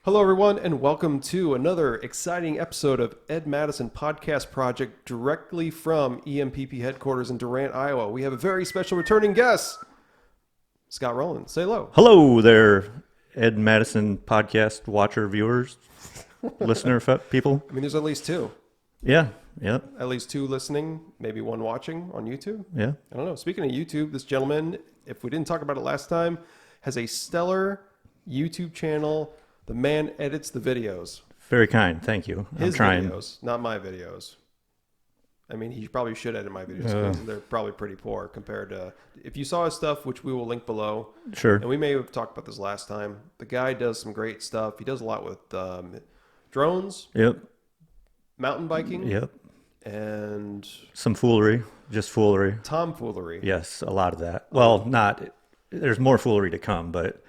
Hello, everyone, and welcome to another exciting episode of Ed Madison Podcast Project directly from EMPP headquarters in Durant, Iowa. We have a very special returning guest, Scott Roland. Say hello. Hello there, Ed Madison podcast watcher, viewers, listener people. I mean, there's at least two. Yeah. At least two listening, maybe one watching on YouTube. Yeah. I don't know. Speaking of YouTube, this gentleman, if we didn't talk about it last time, has a stellar YouTube channel. The man edits the videos. Very kind. Thank you. His I'm trying. videos, not my videos. I mean, he probably should edit my videos because they're probably pretty poor compared to... If you saw his stuff, which we will link below. Sure. And we may have talked about this last time. The guy does some great stuff. He does a lot with drones. Yep. Mountain biking. Yep. And... Some foolery. Just foolery. Tomfoolery. Yes, a lot of that. Well, not... There's more foolery to come, but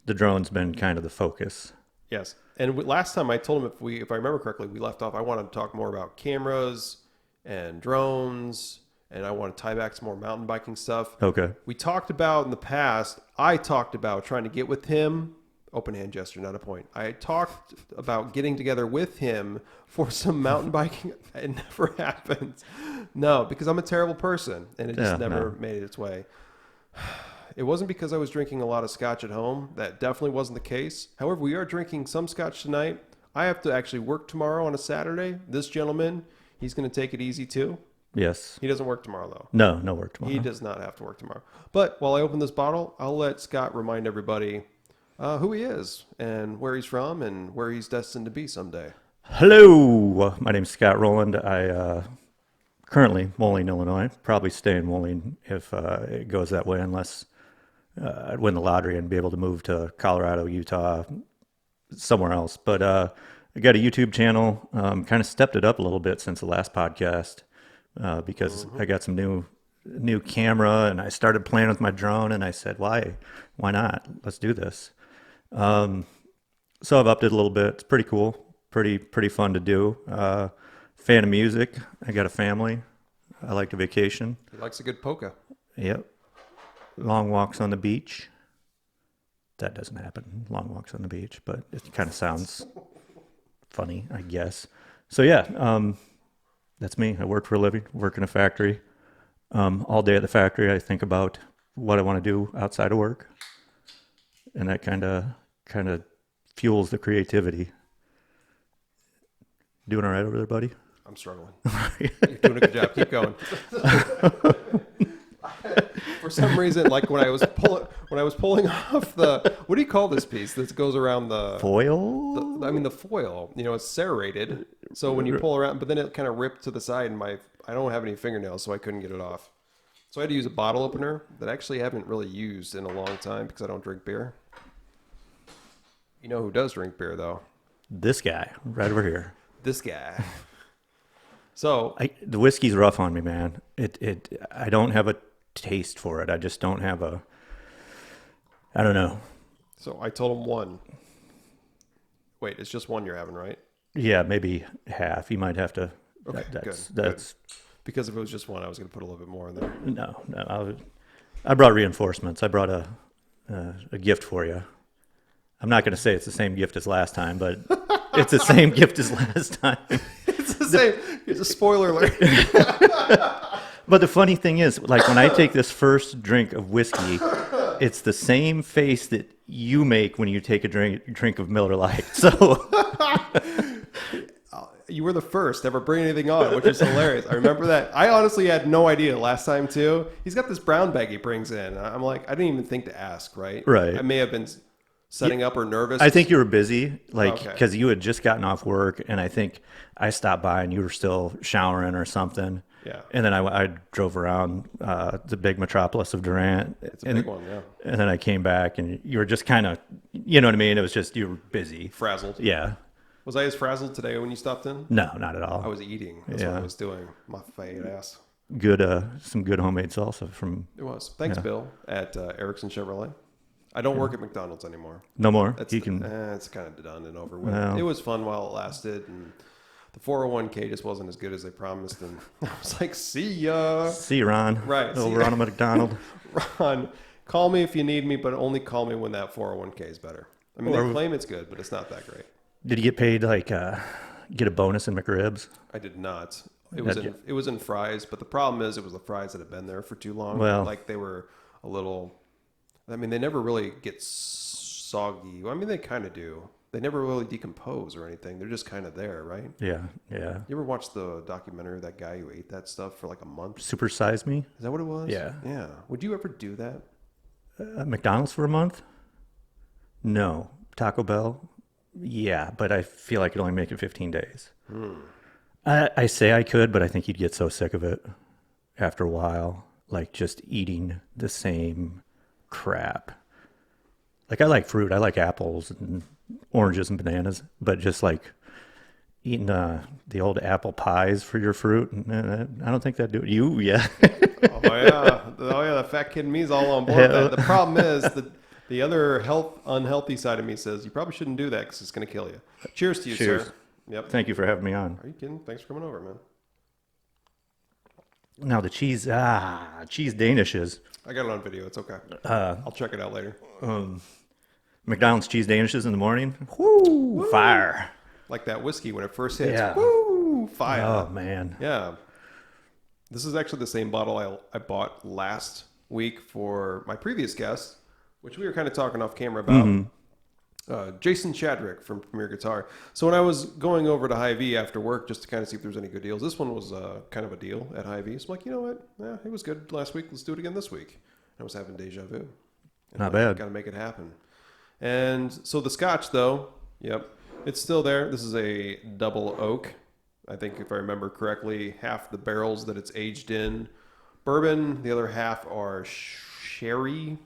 the drone's been kind of the focus. Yes. And last time I told him, if I remember correctly, we left off, I wanted to talk more about cameras and drones, and I want to tie back some more mountain biking stuff. Okay. We talked about in the past, I talked about trying to get with him, open hand gesture, not a point. I talked about getting together with him for some mountain biking. It never happened. No, because I'm a terrible person, and it just never made its way. It wasn't because I was drinking a lot of scotch at home. That definitely wasn't the case. However, we are drinking some scotch tonight. I have to actually work tomorrow on a Saturday. This gentleman, he's going to take it easy too. Yes. He doesn't work tomorrow, though. No work tomorrow. He does not have to work tomorrow. But while I open this bottle, I'll let Scott remind everybody who he is and where he's from and where he's destined to be someday. Hello. My name's Scott Roland. I currently Moline, Illinois. Probably stay in Moline if it goes that way, unless I'd win the lottery and be able to move to Colorado, Utah, somewhere else. But I got a YouTube channel. Kind of stepped it up a little bit since the last podcast because I got some new camera and I started playing with my drone and I said, why not? Let's do this. So I've upped it a little bit. It's pretty cool, pretty fun to do. Fan of music. I got a family. I like to vacation. He likes a good polka. Yep. Long walks on the beach. That doesn't happen. Long walks on the beach, but it kind of sounds funny, I guess. So yeah, that's me. I work for a living, work in a factory. All day at the factory, I think about what I want to do outside of work, and that kind of fuels the creativity. Doing all right over there, buddy? I'm struggling. You're doing a good job. Keep going. For some reason, like when I was pulling off the, what do you call this piece that goes around the foil? The foil. You know, it's serrated, so when you pull around, but then it kind of ripped to the side, and I don't have any fingernails, so I couldn't get it off. So I had to use a bottle opener that I actually haven't really used in a long time because I don't drink beer. You know who does drink beer though? This guy right over here. This guy. So the whiskey's rough on me, man. I don't have a taste for it. I just don't have I don't know. So I told him one. Wait, it's just one you're having, right? Yeah, maybe half. You might have to. Okay, that's good. Because if it was just one, I was going to put a little bit more in there. No. I brought reinforcements. I brought a gift for you. I'm not going to say it's the same gift as last time, but it's the same gift as last time. It's the same. It's a spoiler alert. But the funny thing is, like when I take this first drink of whiskey, it's the same face that you make when you take a drink of Miller Lite. So you were the first to ever bring anything on, which is hilarious. I remember that. I honestly had no idea last time too. He's got this brown bag he brings in. I'm like, I didn't even think to ask, right? Right. I may have been setting up or nervous. I think you were busy, like, Okay. because you had just gotten off work, and I think I stopped by and you were still showering or something. Yeah. And then I drove around the big metropolis of Durant. It's a big one, yeah. And then I came back, and you were just kind of, you know what I mean? It was just, you were busy. Frazzled. Yeah. Was I as frazzled today when you stopped in? No, not at all. I was eating. That's what I was doing. My fat ass. Good, some good homemade salsa from. It was. Thanks, Bill, at Erickson Chevrolet. I don't work at McDonald's anymore. No more? It's kind of done and over with. Well. It was fun while it lasted, and the 401k just wasn't as good as they promised, and I was like, see ya. See you, Ron. Right. Over on a McDonald. Ron, call me if you need me, but only call me when that 401k is better. I mean, they claim it's good, but it's not that great. Did you get paid get a bonus in McRibs? I did not. It was in fries, but the problem is it was the fries that had been there for too long. Well, like they were a little. I mean, they never really get soggy. Well, I mean, they kind of do. They never really decompose or anything. They're just kind of there, right? Yeah, yeah. You ever watch the documentary of that guy who ate that stuff for like a month? Super Size Me? Is that what it was? Yeah. Yeah. Would you ever do that? McDonald's for a month? No. Taco Bell? Yeah, but I feel I could only make it 15 days. I say I could, but I think you'd get so sick of it after a while. Like just eating the same crap. Like I like fruit. I like apples and oranges and bananas, but just like eating the old apple pies for your fruit, I don't think that'd do it. You, yeah. Oh yeah, the fat kid in me is all on board with that. The problem is the other unhealthy side of me says you probably shouldn't do that because it's going to kill you. Cheers to you, Cheers. sir. Yep. Thank you for having me on. Are you kidding? Thanks for coming over, man. Now the cheese danishes. I got it on video. It's okay. I'll check it out later. McDonald's cheese danishes in the morning. Woo! Fire. Like that whiskey when it first hits. Yeah. Woo! Fire. Oh man. Yeah. This is actually the same bottle I bought last week for my previous guest, which we were kind of talking off camera about. Jason Chadrick from Premier Guitar. So when I was going over to Hy-Vee after work just to kind of see if there was any good deals, this one was kind of a deal at Hy-Vee. So I'm like, you know what? Yeah, it was good last week. Let's do it again this week. I was having deja vu. Not bad. Got to make it happen. And so the Scotch, though, yep, it's still there. This is a double oak. I think if I remember correctly, half the barrels that it's aged in bourbon, the other half are sherry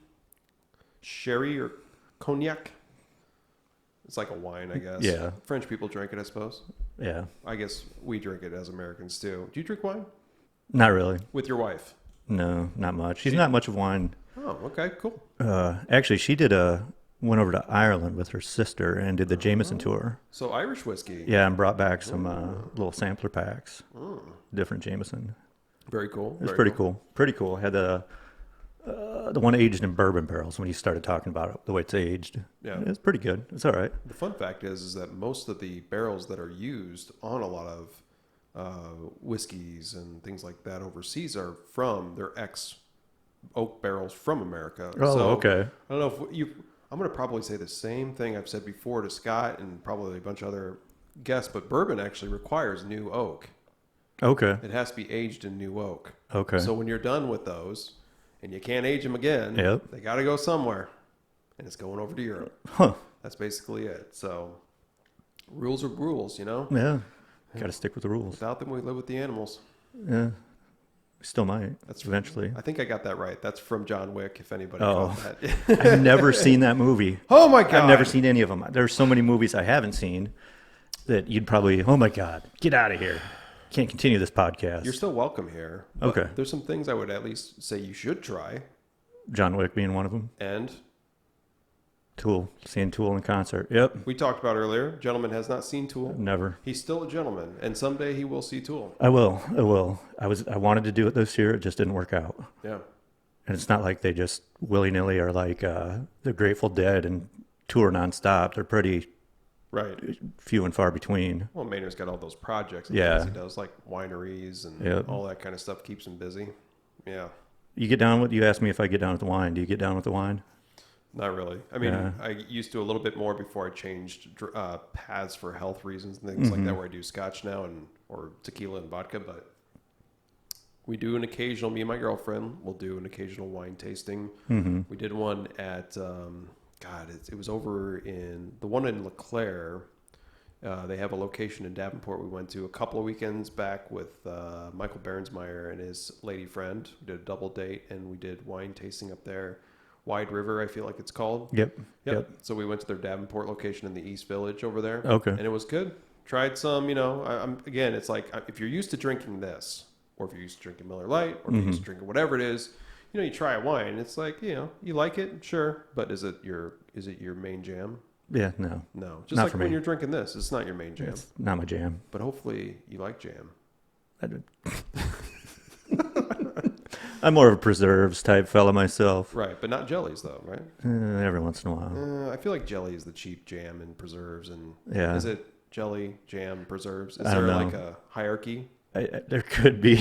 or cognac. It's like a wine, I guess. Yeah. French people drink it, I suppose. Yeah. I guess we drink it as Americans too. Do you drink wine? Not really. With your wife? No, not much. She's not much of wine. Oh, okay, cool. Actually, she went over to Ireland with her sister and did the Jameson tour. So Irish whiskey. Yeah, and brought back some little sampler packs, different Jameson. Very cool. It was pretty cool. Pretty cool. Had the one aged in bourbon barrels when he started talking about it, the way it's aged. Yeah. It's pretty good. It's all right. The fun fact is that most of the barrels that are used on a lot of whiskeys and things like that overseas are from their ex-oak barrels from America. Oh, so, okay. I don't know if I'm going to probably say the same thing I've said before to Scott and probably a bunch of other guests, but bourbon actually requires new oak. Okay. It has to be aged in new oak. Okay. So when you're done with those and you can't age them again, Yep. they got to go somewhere, and it's going over to Europe. Huh. That's basically it. So rules are rules, you know? Yeah. Got to stick with the rules. Without them, we live with the animals. Yeah. Still might. That's eventually. I think I got that right. That's from John Wick, if anybody Oh. caught that. I've never seen that movie. Oh, my God. I've never seen any of them. There's so many movies I haven't seen that you'd probably, oh my God, get out of here. Can't continue this podcast. You're still welcome here. But Okay. There's some things I would at least say you should try. John Wick being one of them. And Tool. Seeing Tool in concert. Yep. we talked about earlier, gentleman has not seen Tool. Never. He's still a gentleman, and someday he will see Tool. I will. I wanted to do it this year. It just didn't work out. Yeah. And it's not like they just willy-nilly are like the Grateful Dead and tour nonstop. They're pretty Right. few and far between. Well, Maynard's got all those projects and Yeah. things he does, like wineries and Yep. all that kind of stuff keeps him busy. Yeah. You asked me if I get down with the wine. Do you get down with the wine? Not really. I mean, Yeah. I used to a little bit more before I changed paths for health reasons and things like that, where I do scotch now or tequila and vodka. But we do an occasional. Me and my girlfriend will do an occasional wine tasting. Mm-hmm. We did one at it was over in the one in LeClaire. They have a location in Davenport we went to a couple of weekends back with Michael Berensmeyer and his lady friend. We did a double date and we did wine tasting up there. Wide River, I feel like it's called. Yep. So we went to their Davenport location in the East Village over there. Okay. And it was good. Tried some, again, it's like if you're used to drinking this, or if you're used to drinking Miller Lite, or if you're used to drinking whatever it is, you try a wine. It's like, you like it, sure, but is it your main jam? Yeah, no. No. Just Not like for when me. you're drinking this, it's not your main jam. It's not my jam. But hopefully you like jam. I'm more of a preserves type fella myself. Right, but not jellies though, right? Every once in a while. I feel like jelly is the cheap jam and preserves, and Yeah. is it jelly, jam, preserves? Is I don't there know. like a hierarchy? There could be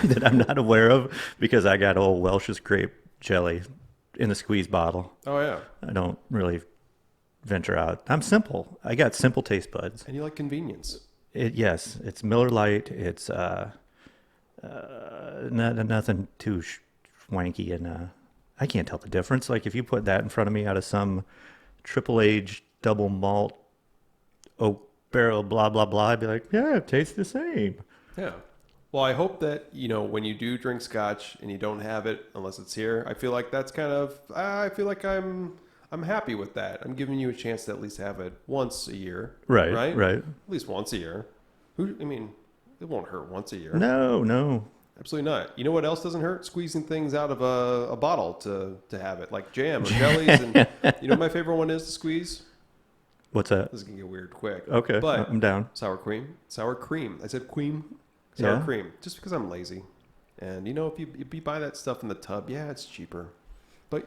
that I'm not aware of because I got old Welch's grape jelly in the squeeze bottle. Oh yeah, I don't really venture out. I'm simple. I got simple taste buds. and you like convenience. Yes, it's Miller Lite. It's nothing too swanky, and I can't tell the difference. Like if you put that in front of me out of some triple age double malt oak barrel blah blah blah, I'd be like, yeah, it tastes the same. Yeah. Well, I hope that, when you do drink scotch and you don't have it unless it's here, I feel like that's kind of, I feel like I'm happy with that. I'm giving you a chance to at least have it once a year. Right, Right? right. At least once a year. It won't hurt once a year. No. Absolutely not. You know what else doesn't hurt? Squeezing things out of a bottle to have it, like jam or jellies. And you know what my favorite one is to squeeze? What's that? This is going to get weird quick. Okay, But I'm down. sour cream. Sour cream. I said cream. Sour Yeah. cream. Just because I'm lazy. And if you buy that stuff in the tub, yeah, it's cheaper. But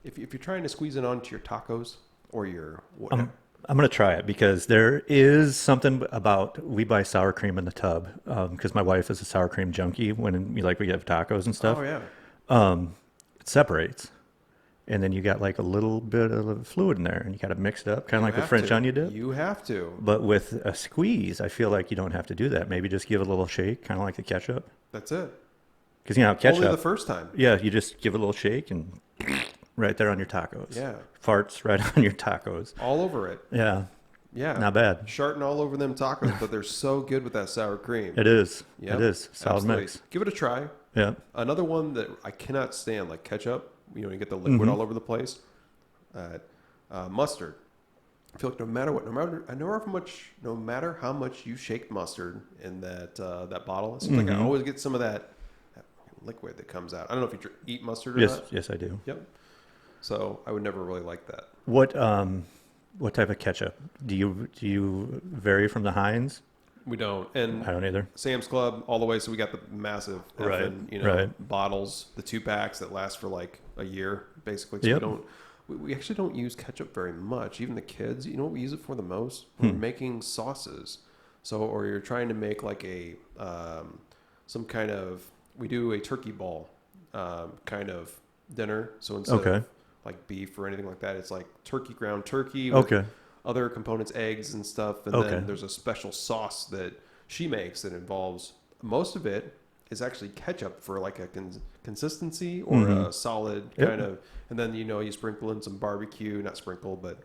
if you're trying to squeeze it onto your tacos or your whatever, I'm going to try it because there is something about we buy sour cream in the tub because my wife is a sour cream junkie when we have tacos and stuff. oh yeah, It separates. And then you got like a little bit of fluid in there and you got to mix it up, kind of like You a have French to. onion dip. You have to. But with a squeeze, I feel like you don't have to do that. Maybe just give it a little shake, kind of like the ketchup. That's it. Because ketchup. Only the first time. Yeah, you just give it a little shake and right there on your tacos. Yeah. Farts right on your tacos. All over it. Yeah, Yeah. not bad. Sharting all over them tacos, but they're so good with that sour cream. It is. Yep, It is. Solid absolutely. mix. Give it a try. Yeah. Another one that I cannot stand, like ketchup. You get the liquid all over the place. Mustard. I feel like no matter how much you shake mustard in that bottle, it seems like I always get some of that liquid that comes out. I don't know if you eat mustard or Yes. not. Yes, I do. Yep. So I would never really like that. What type of ketchup do you vary from the Heinz? We don't. And I don't either. Sam's Club all the way. So we got the massive Right, effing, right. bottles, the 2-packs that last for like a year, basically. So Yep. we actually don't use ketchup very much. Even the kids, you know what we use it for the most? We're making sauces. So, or you're trying to make like some kind of, we do a turkey ball kind of dinner. So instead of like beef or anything like that, it's like ground turkey with other components, eggs and stuff. And then there's a special sauce that she makes that involves, most of it is actually ketchup for like a consistency or a solid kind of, and then you sprinkle in some barbecue, not sprinkle, but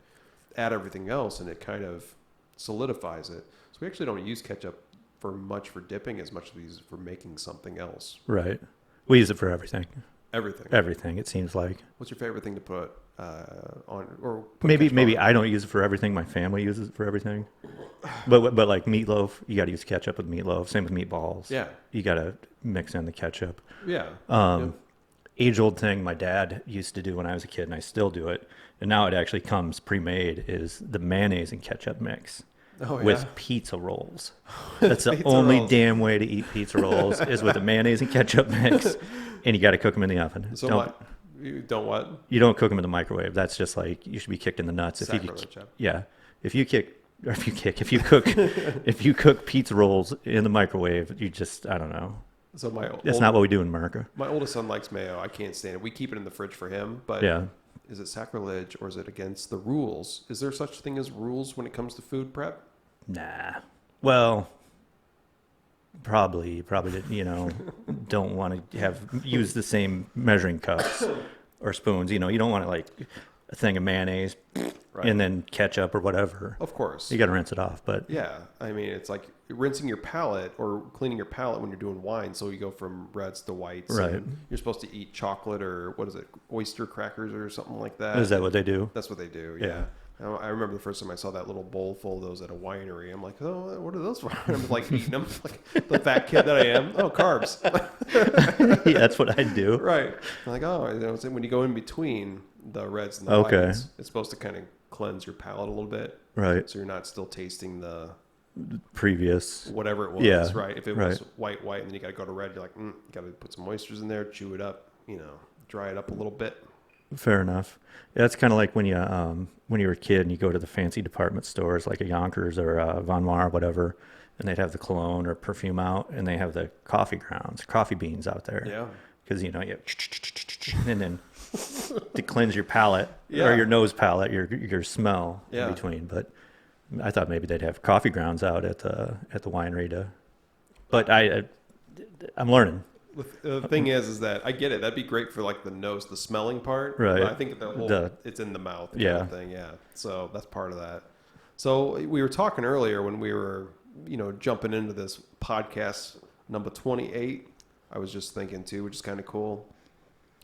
add everything else, and it kind of solidifies it. So we actually don't use ketchup for dipping as much as we use it for making something else. Right. We use it for everything. Everything. Everything. It seems like. What's your favorite thing to put on, or put Maybe ketchup on? I don't use it for everything. My family uses it for everything. But like meatloaf, you got to use ketchup with meatloaf. Same with meatballs. Yeah. You got to mix in the ketchup. Yeah. Age old thing my dad used to do when I was a kid, and I still do it, and now it actually comes pre-made, is the mayonnaise and ketchup mix with pizza rolls. That's the only damn way to eat pizza rolls is with a mayonnaise and ketchup mix, and you got to cook them in the oven. So you don't what? You don't cook them in the microwave. That's just like, you should be kicked in the nuts. If you cook if you cook pizza rolls in the microwave, you just, I don't know. So That's not what we do in America. My oldest son likes mayo. I can't stand it. We keep it in the fridge for him, but is it sacrilege or is it against the rules? Is there such thing as rules when it comes to food prep? Nah. Well, probably don't want to use the same measuring cups or spoons. You don't want to like a thing of mayonnaise and then ketchup or whatever. Of course. You got to rinse it off, but yeah, I mean, it's like rinsing your palate or cleaning your palate when you're doing wine. So you go from reds to whites. Right. And you're supposed to eat chocolate or what is it? Oyster crackers or something like that. Is that what they do? That's what they do. Yeah. I remember the first time I saw that little bowl full of those at a winery. I'm like, oh, what are those for? I'm like eating them like the fat kid that I am. Oh, carbs. Yeah, that's what I do. Right. I'm like, when you go in between the reds and the whites, it's supposed to kind of cleanse your palate a little bit. Right. So you're not still tasting the previous. whatever it was, Yeah, right? If it right. was white, and then you got to go to red, you're like, you got to put some oysters in there, chew it up, dry it up a little bit. Fair enough. Yeah, it's kind of like when you were a kid and you go to the fancy department stores like a Yonkers or a Von Maur or whatever, and they'd have the cologne or perfume out, and they have the coffee beans out there. Yeah. Because you and then to cleanse your palate Yeah. or your nose palate, your smell Yeah. in between. But I thought maybe they'd have coffee grounds out at the winery to. But I'm learning. The thing is that I get it. That'd be great for like the nose, the smelling part. Right. But I think it's in the mouth. Kind Yeah. of thing. Yeah. So that's part of that. So we were talking earlier when we were, jumping into this podcast number 28. I was just thinking too, which is kind of cool.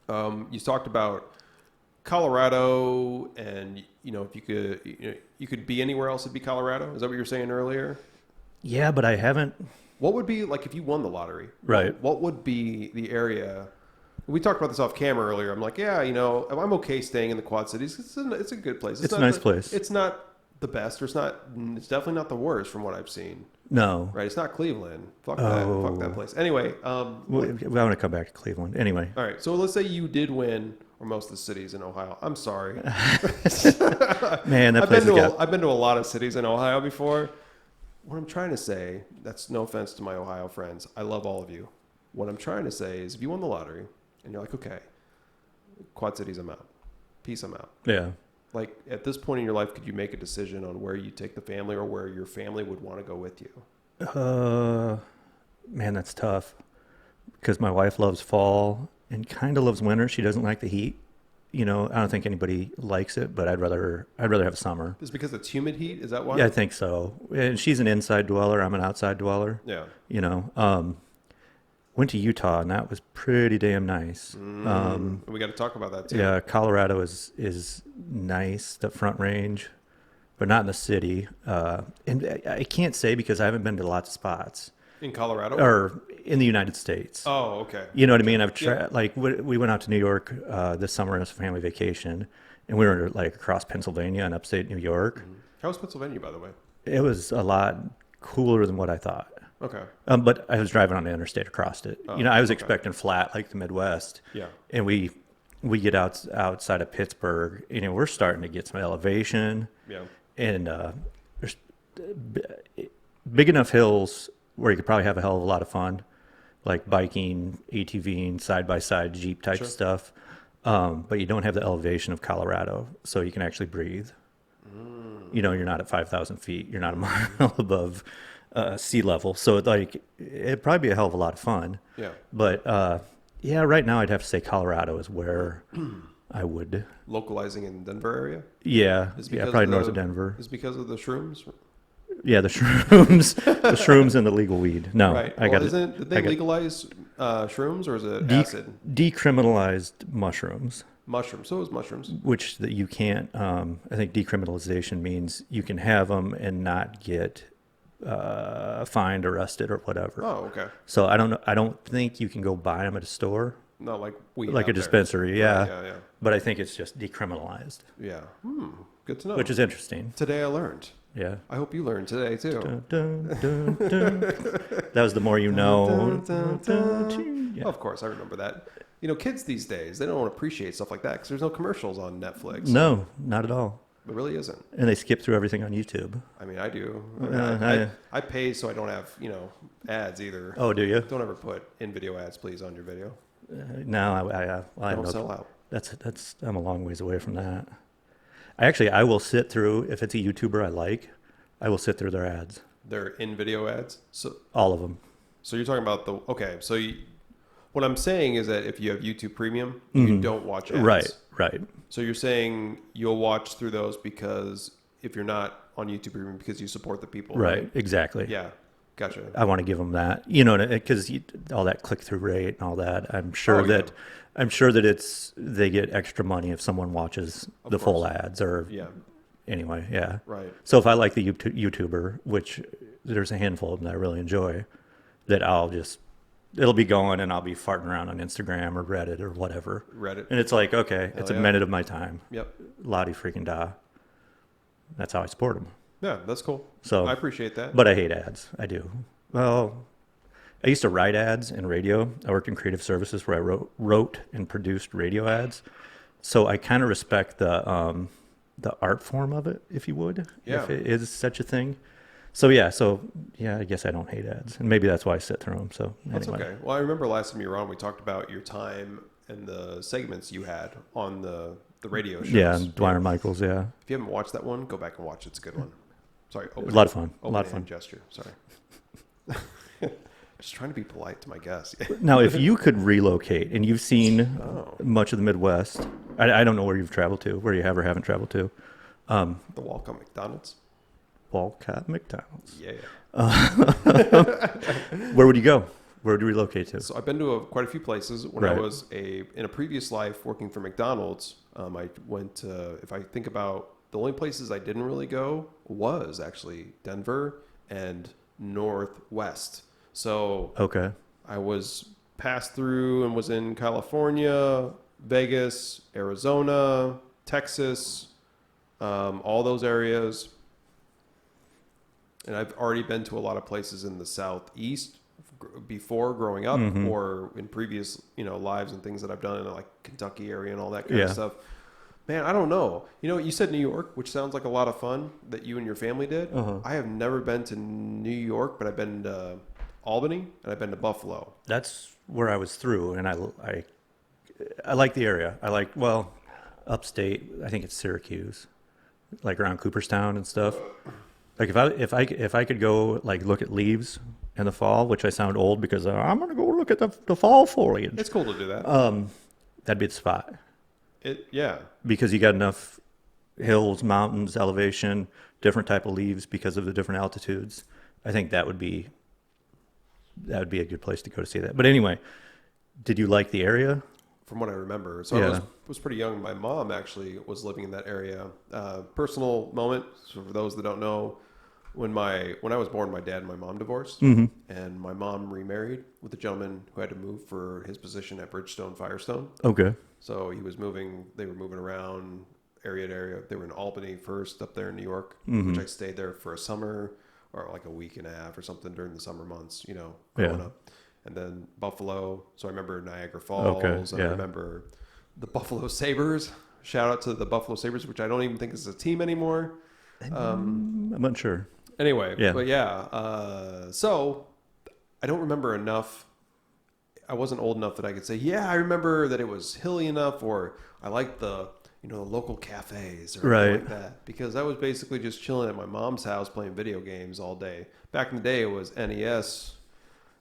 You talked about Colorado, and if you could be anywhere else, it'd be Colorado. Is that what you were saying earlier? Yeah, but I haven't. What would be like if you won the lottery? Right. What would be the area? We talked about this off camera earlier. I'm like, yeah, I'm okay staying in the Quad Cities. It's a good place. It's a not nice place. It's not the best, or it's definitely not the worst from what I've seen. No. Right? It's not Cleveland. Fuck that place. Anyway, I want to come back to Cleveland. Anyway. all right. So let's say you did win, or most of the cities in Ohio. I'm sorry. Man, that place I've been to a lot of cities in Ohio before. What I'm trying to say, that's no offense to my Ohio friends. I love all of you. What I'm trying to say is if you won the lottery and you're like, okay, Quad Cities, I'm out. Peace, I'm out. Yeah. Like at this point in your life, could you make a decision on where you take the family or where your family would want to go with you? Man, that's tough. Because my wife loves fall and kind of loves winter. She doesn't like the heat. I don't think anybody likes it, but I'd rather have summer. Is it because it's humid heat? Is that why? Yeah, I think so. And she's an inside dweller. I'm an outside dweller. Yeah. Went to Utah, and that was pretty damn nice. We got to talk about that too. Yeah, Colorado is nice, the Front Range, but not in the city. And I can't say because I haven't been to lots of spots. In Colorado? Or in the United States. Oh, okay. You know what I mean? I've tried, like, we went out to New York this summer as a family vacation, and we were like across Pennsylvania and upstate New York. Mm-hmm. How was Pennsylvania, by the way? It was a lot cooler than what I thought. Okay. But I was driving on the interstate across it. Oh, I was okay. expecting flat like the Midwest. Yeah. And we get outside of Pittsburgh, we're starting to get some elevation. Yeah. And there's big enough hills where you could probably have a hell of a lot of fun, like biking, ATVing, side-by-side Jeep type Sure. stuff. But you don't have the elevation of Colorado, so you can actually breathe. You're not at 5,000 feet. You're not a mile above sea level. So it'd probably be a hell of a lot of fun. Yeah. But right now I'd have to say Colorado is where I would. Localizing in Denver area? Yeah, Is yeah, because probably north of Denver. Is because of the shrooms? Yeah, the shrooms and the legal weed. No, Right. I got it. Did they legalize shrooms, or is it acid? Decriminalized mushrooms, Mushrooms. So it was mushrooms. which that you can't. I think decriminalization means you can have them and not get fined, arrested, or whatever. Oh, okay. So I don't know. I don't think you can go buy them at a store, Not like weed. like out a there. dispensary. Yeah. Right, yeah. But I think it's just decriminalized, Yeah. Good to know. which is interesting. Today I learned. Yeah. I hope you learned today too. Dun, dun, dun, dun. That was the more you know. Dun, dun, dun. Yeah. Of course, I remember that. Kids these days, they don't appreciate stuff like that because there's no commercials on Netflix. No, not at all. It really isn't. And they skip through everything on YouTube. I mean, I do. I pay so I don't have, ads either. Oh, do you? Don't ever put in-video ads, please, on your video. No, I Don't know. sell out. That's I'm a long ways away from that. I will sit through, if it's a YouTuber I like, I will sit through their ads. They're in-video ads. So All of them. you're talking about what I'm saying is that if you have YouTube Premium, you don't watch ads. Right. So you're saying you'll watch through those because if you're not on YouTube Premium, because you support the people. Right, exactly. Yeah. Gotcha. I want to give them that, because all that click-through rate and all that. I'm sure that they get extra money if someone watches the full ads or Yeah. anyway, yeah. Right. So if I like the YouTuber, which there's a handful of them that I really enjoy, that it'll be going and I'll be farting around on Instagram or Reddit or whatever. Reddit. And it's like, okay, it's a yeah. minute of my time. Yep. Lottie freaking da. That's how I support them. Yeah, that's cool. So I appreciate that. but I hate ads. I do. Well, I used to write ads in radio. I worked in creative services where I wrote and produced radio ads. So I kind of respect the art form of it, if you would, Yeah. if it is such a thing. So yeah, I guess I don't hate ads, and maybe that's why I sit through them. So That's anyway, okay. Well, I remember last time you were on, we talked about your time and the segments you had on the radio shows. yeah, and Dwyer Michaels, yeah, If you haven't watched that one, go back and watch it. It's a good one. Sorry, a lot of fun, a open lot of hand fun. gesture. Sorry. Just trying to be polite to my guests. Now, if you could relocate, and you've seen Oh. much of the Midwest, I don't know where you've traveled to, where you have or haven't traveled to. The Walcott McDonald's. Walcott McDonald's. Yeah. Where would you go? Where would you relocate to? So I've been to quite a few places. When I Right. was in a previous life working for McDonald's, I went to, if I think about the only places I didn't really go was actually Denver and Northwest. So Okay. I was passed through and was in California, Vegas, Arizona, Texas, all those areas. And I've already been to a lot of places in the Southeast before growing up or in previous, lives and things that I've done in like Kentucky area and all that kind of Yeah. stuff. Man, I don't know. You said New York, which sounds like a lot of fun that you and your family did. Uh-huh. I have never been to New York, but I've been to Albany and I've been to Buffalo. That's where I was through, and I like the area. Upstate. I think it's Syracuse, like around Cooperstown and stuff. Like if I could go like look at leaves in the fall, which I sound old because I'm gonna go look at the fall foliage. It's cool to do that. That'd be the spot Yeah. because you got enough hills, mountains, elevation, different type of leaves because of the different altitudes. I think that would be a good place to go to see that. But anyway, did you like the area? From what I remember. So Yeah. I was pretty young. My mom actually was living in that area. Personal moment. So for those that don't know, when I was born, my dad and my mom divorced, and my mom remarried with a gentleman who had to move for his position at Bridgestone Firestone. Okay. So he was moving. They were moving around area to area. They were in Albany first, up there in New York, which I stayed there for a summer or like a week and a half or something during the summer months. Growing up. And then Buffalo. So I remember Niagara Falls. Okay, And I yeah. remember the Buffalo Sabres. Shout out to the Buffalo Sabres, which I don't even think is a team anymore. I'm unsure. Anyway, Yeah. but yeah. So I don't remember enough. I wasn't old enough that I could say, yeah, I remember that it was hilly enough, or I liked the local cafes or anything Right. like that, because I was basically just chilling at my mom's house playing video games all day. Back in the day, it was NES.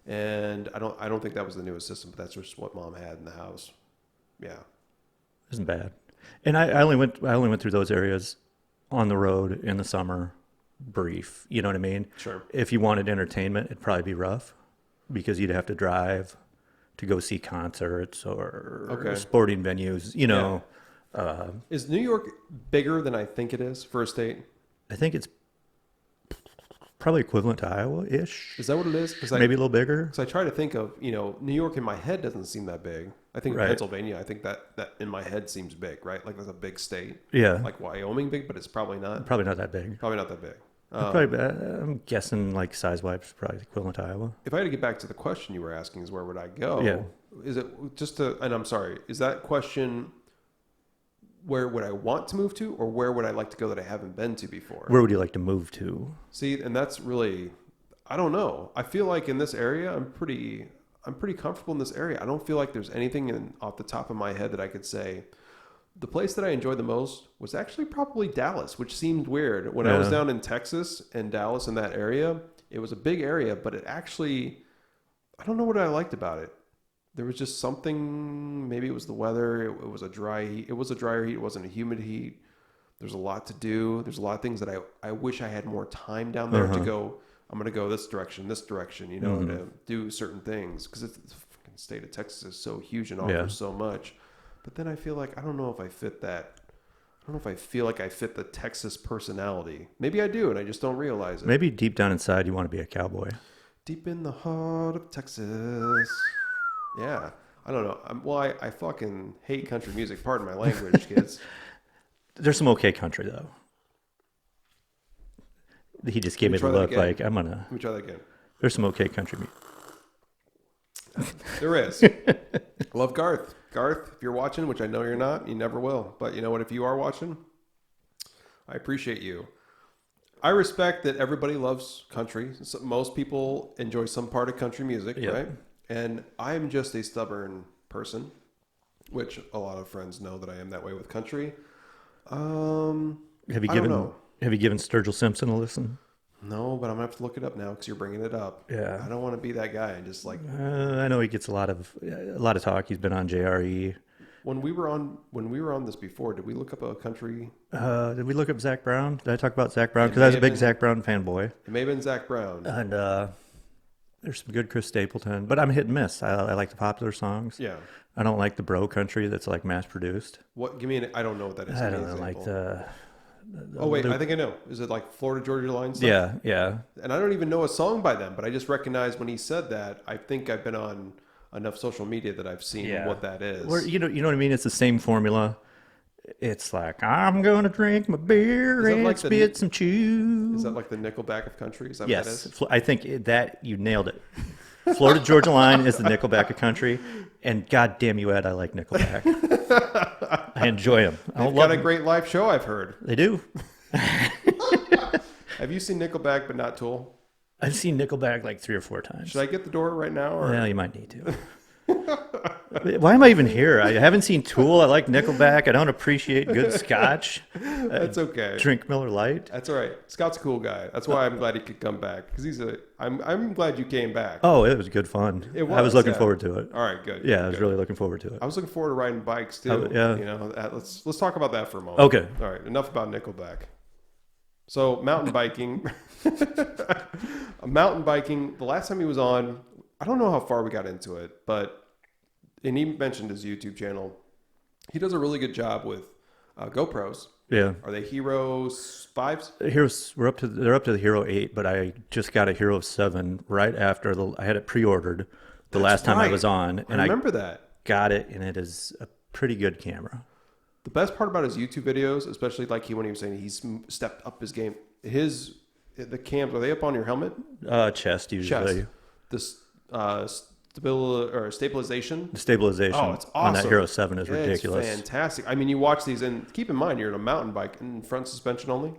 And I don't think that was the newest system, but that's just what mom had in the house. Yeah. Isn't bad. And I only went through those areas on the road in the summer, brief. You know what I mean? Sure. If you wanted entertainment, it'd probably be rough because you'd have to drive to go see concerts or Okay. sporting venues. Is New York bigger than I think it is for a state? I think it's probably equivalent to Iowa-ish. Is that what it is? Maybe a little bigger. Because I try to think of, New York in my head doesn't seem that big. I think Right. Pennsylvania, I think that in my head seems big, right? Like that's a big state. Yeah. Like Wyoming big, but it's probably not. Probably not that big. Probably not that big. I'm guessing like size-wise, probably equivalent to Iowa. If I had to get back to the question you were asking is where would I go? Yeah. Is it and I'm sorry, is that question where would I want to move to or where would I like to go that I haven't been to before? Where would you like to move to? See, and that's really, I don't know. I feel like in this area, I'm pretty comfortable in this area. I don't feel like there's anything off the top of my head that I could say. The place that I enjoyed the most was actually probably Dallas, which seemed weird. When I was Yeah. down in Texas and Dallas in that area, it was a big area, but it actually, I don't know what I liked about it. There was just something, maybe it was the weather. It was a dry heat. It was a drier heat. It wasn't a humid heat. There's a lot to do. There's a lot of things that I wish I had more time down there to go. I'm going to go this direction, to do certain things. Because the freaking state of Texas is so huge and offers so much. But then I feel like, I don't know if I fit that. I don't know if I feel like I fit the Texas personality. Maybe I do, and I just don't realize it. Maybe deep down inside you want to be a cowboy. Deep in the heart of Texas. Yeah. I don't know. I fucking hate country music. Pardon my language, kids. There's some okay country though. he just gave me the try that look again. like, I'm gonna. Let me try that again. There's some okay country music. There is. Love Garth. Garth, if you're watching, which I know you're not, you never will. But you know what? If you are watching, I appreciate you. I respect that everybody loves country. So most people enjoy some part of country music, Yep. right? And I'm just a stubborn person, which a lot of friends know that I am that way with country. Have you I given don't know. Have you given Sturgill Simpson a listen? No, but I'm gonna have to look it up now because you're bringing it up. Yeah. I don't want to be that guy and just like I know he gets a lot of talk. He's been on JRE. when we were on this before. Did we look up a country? Did we look up Zach Brown? Did I talk about Zach Brown? It Because I was may a big have been- Zach Brown fanboy. It may have been Zach Brown. And there's some good Chris Stapleton, but I'm hit and miss. I like the popular songs. Yeah. I don't like the bro country that's like mass produced. What? Give me an. I don't know what that is. I Give me don't an know, like example. the Oh wait, I think I know. Is it like Florida Georgia Line stuff? yeah, yeah. And I don't even know a song by them, but I just recognize when he said that. I think I've been on enough social media that I've seen Yeah. what that is. You know what I mean? It's the same formula. It's like I'm gonna drink my beer Is that and like the- spit some chew. Is that like the Nickelback of country? Is that what that Yes, is? I think that you nailed it. Florida Georgia Line is the Nickelback of country, and goddamn you, Ed, I like Nickelback. I enjoy them. I They've don't got love a them. great live show, I've heard. They do. Have you seen Nickelback but not Tool? I've seen Nickelback like 3 or 4 times. Should I get the door right now? Or? Well, you might need to. Why am I even here? I haven't seen Tool. I like Nickelback. I don't appreciate good scotch. That's okay. Drink Miller Lite. That's all right. Scott's a cool guy. That's why I'm glad he could come back because I'm glad you came back. Oh, it was good fun. It I was was, looking yeah. forward to it. All right, good. Yeah, I was good. really looking forward to it. I was looking forward to riding bikes too. Oh, yeah. You know, let's talk about that for a moment. Okay. All right. Enough about Nickelback. So mountain biking. Mountain biking. The last time he was on, I don't know how far we got into it, and he mentioned his YouTube channel. He does a really good job with GoPros. Yeah. Are they Hero 5s? They're up to the Hero 8, but I just got a Hero 7 right after I had it pre-ordered the last time I right. was on, and I remember that. got it, and it is a pretty good camera. The best part about his YouTube videos, especially like when he was saying he's stepped up his game, the cams, are they up on your helmet? Chest usually. Chest. This stabilization. The stabilization Oh, it's on that awesome. Hero 7 is ridiculous. It's fantastic. I mean, you watch these, and keep in mind you're in a mountain bike in front suspension only.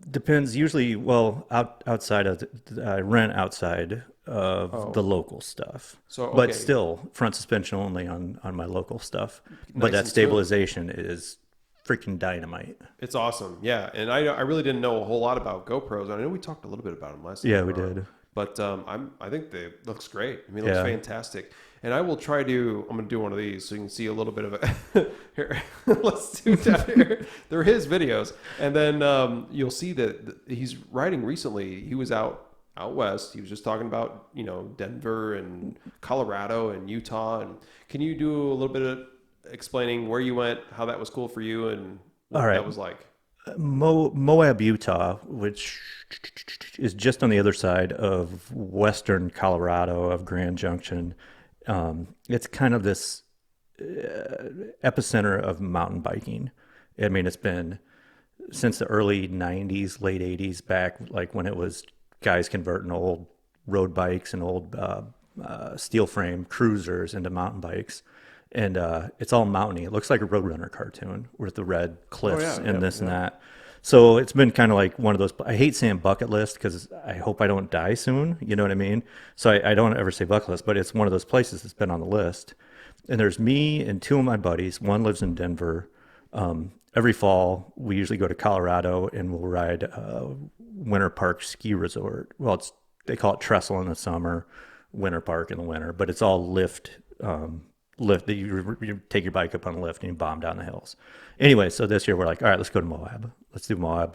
Depends. Usually, well, outside of I rent outside of the local stuff. So, but okay. still, front suspension only on my local stuff. Nice But that and smooth. stabilization is freaking dynamite. It's awesome. Yeah, and I really didn't know a whole lot about GoPros. I know we talked a little bit about them last time. Yeah, we did. But I think they looks great. I mean, it looks Yeah. fantastic. And I will try to. I'm going to do one of these so you can see a little bit of it. Here, let's do that here. They're his videos, and then you'll see that he's riding recently. He was out west. He was just talking about Denver and Colorado and Utah. And can you do a little bit of explaining where you went, how that was cool for you, and what All right. that was like? Moab, Utah, which is just on the other side of western Colorado of Grand Junction. It's kind of this epicenter of mountain biking. I mean, it's been since the early 90s, late 80s, back like when it was guys converting old road bikes and old steel frame cruisers into mountain bikes. And it's all mountainy. It looks like a Roadrunner cartoon with the red cliffs and and that. So it's been kind of like one of those. I hate saying bucket list because I hope I don't die soon. You know what I mean? So I don't ever say bucket list, but it's one of those places that's been on the list. And there's me and 2 of my buddies. One lives in Denver. Every fall, we usually go to Colorado and we'll ride Winter Park Ski Resort. Well, they call it Trestle in the summer, Winter Park in the winter, but it's all lift that you take your bike up on a lift and you bomb down the hills. Anyway, so this year we're like, all right, let's go to Moab. Let's do Moab.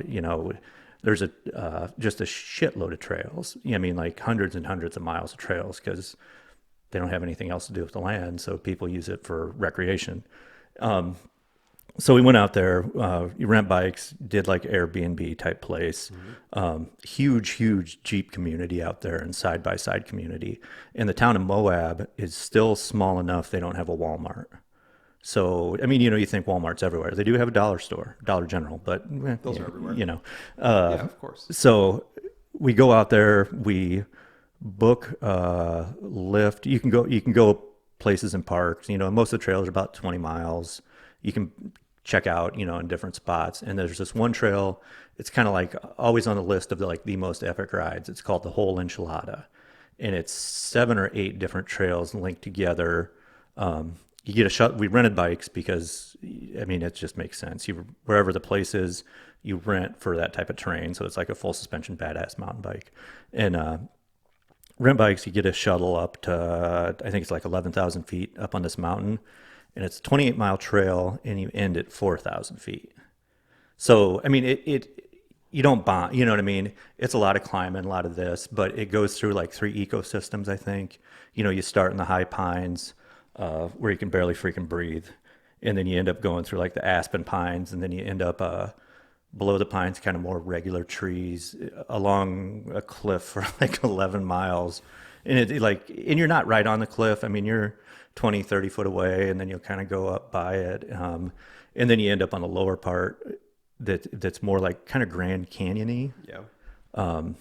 There's just a shitload of trails. I mean, like hundreds and hundreds of miles of trails because they don't have anything else to do with the land, so people use it for recreation. So we went out there, you rent bikes, did like Airbnb type place, huge Jeep community out there and side-by-side community. And the town of Moab is still small enough they don't have a Walmart. So, I mean, you think Walmart's everywhere. They do have a dollar store, Dollar General, but Those are everywhere. Uh, Yeah, of course. so we go out there, we book Lyft. You can go places and parks. Most of the trails are about 20 miles. You can check out, in different spots. And there's this one trail. It's kind of like always on the list of the most epic rides. It's called the Whole Enchilada, and it's 7 or 8 different trails linked together. You get a shut. We rented bikes because, I mean, it just makes sense. Wherever the place is, you rent for that type of terrain. So it's like a full suspension badass mountain bike. And rent bikes, you get a shuttle up to, I think it's like 11,000 feet up on this mountain. And it's a 28-mile trail, and you end at 4,000 feet. So, I mean, you don't bond, you know what I mean? It's a lot of climbing, a lot of this, but it goes through like 3 ecosystems, I think. You start in the high pines, where you can barely freaking breathe. And then you end up going through like the aspen pines, and then you end up below the pines, kind of more regular trees along a cliff for like 11 miles. And and you're not right on the cliff. I mean, you're 20, 30 foot away, and then you'll kind of go up by it. And then you end up on the lower part that's more like kind of Grand Canyon-y. Yeah. And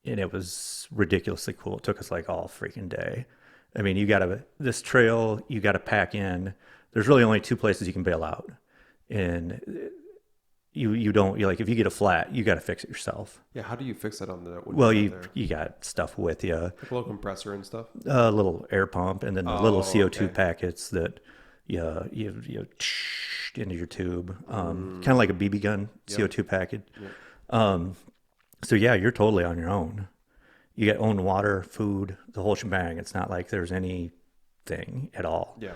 it was ridiculously cool. It took us like all freaking day. I mean, this trail, you got to pack in. There's really only 2 places you can bail out. And you don't, like, if you get a flat, you got to fix it yourself. Yeah. How do you fix that on the? When Well, you're out there? you got stuff with you, Like a little compressor and stuff. a little air pump, and then the little CO2 okay. packets that you into your tube, kind of like a BB gun CO2 packet. Yep. So yeah, you're totally on your own. You get own water, food, the whole shebang. It's not like there's anything at all. Yeah.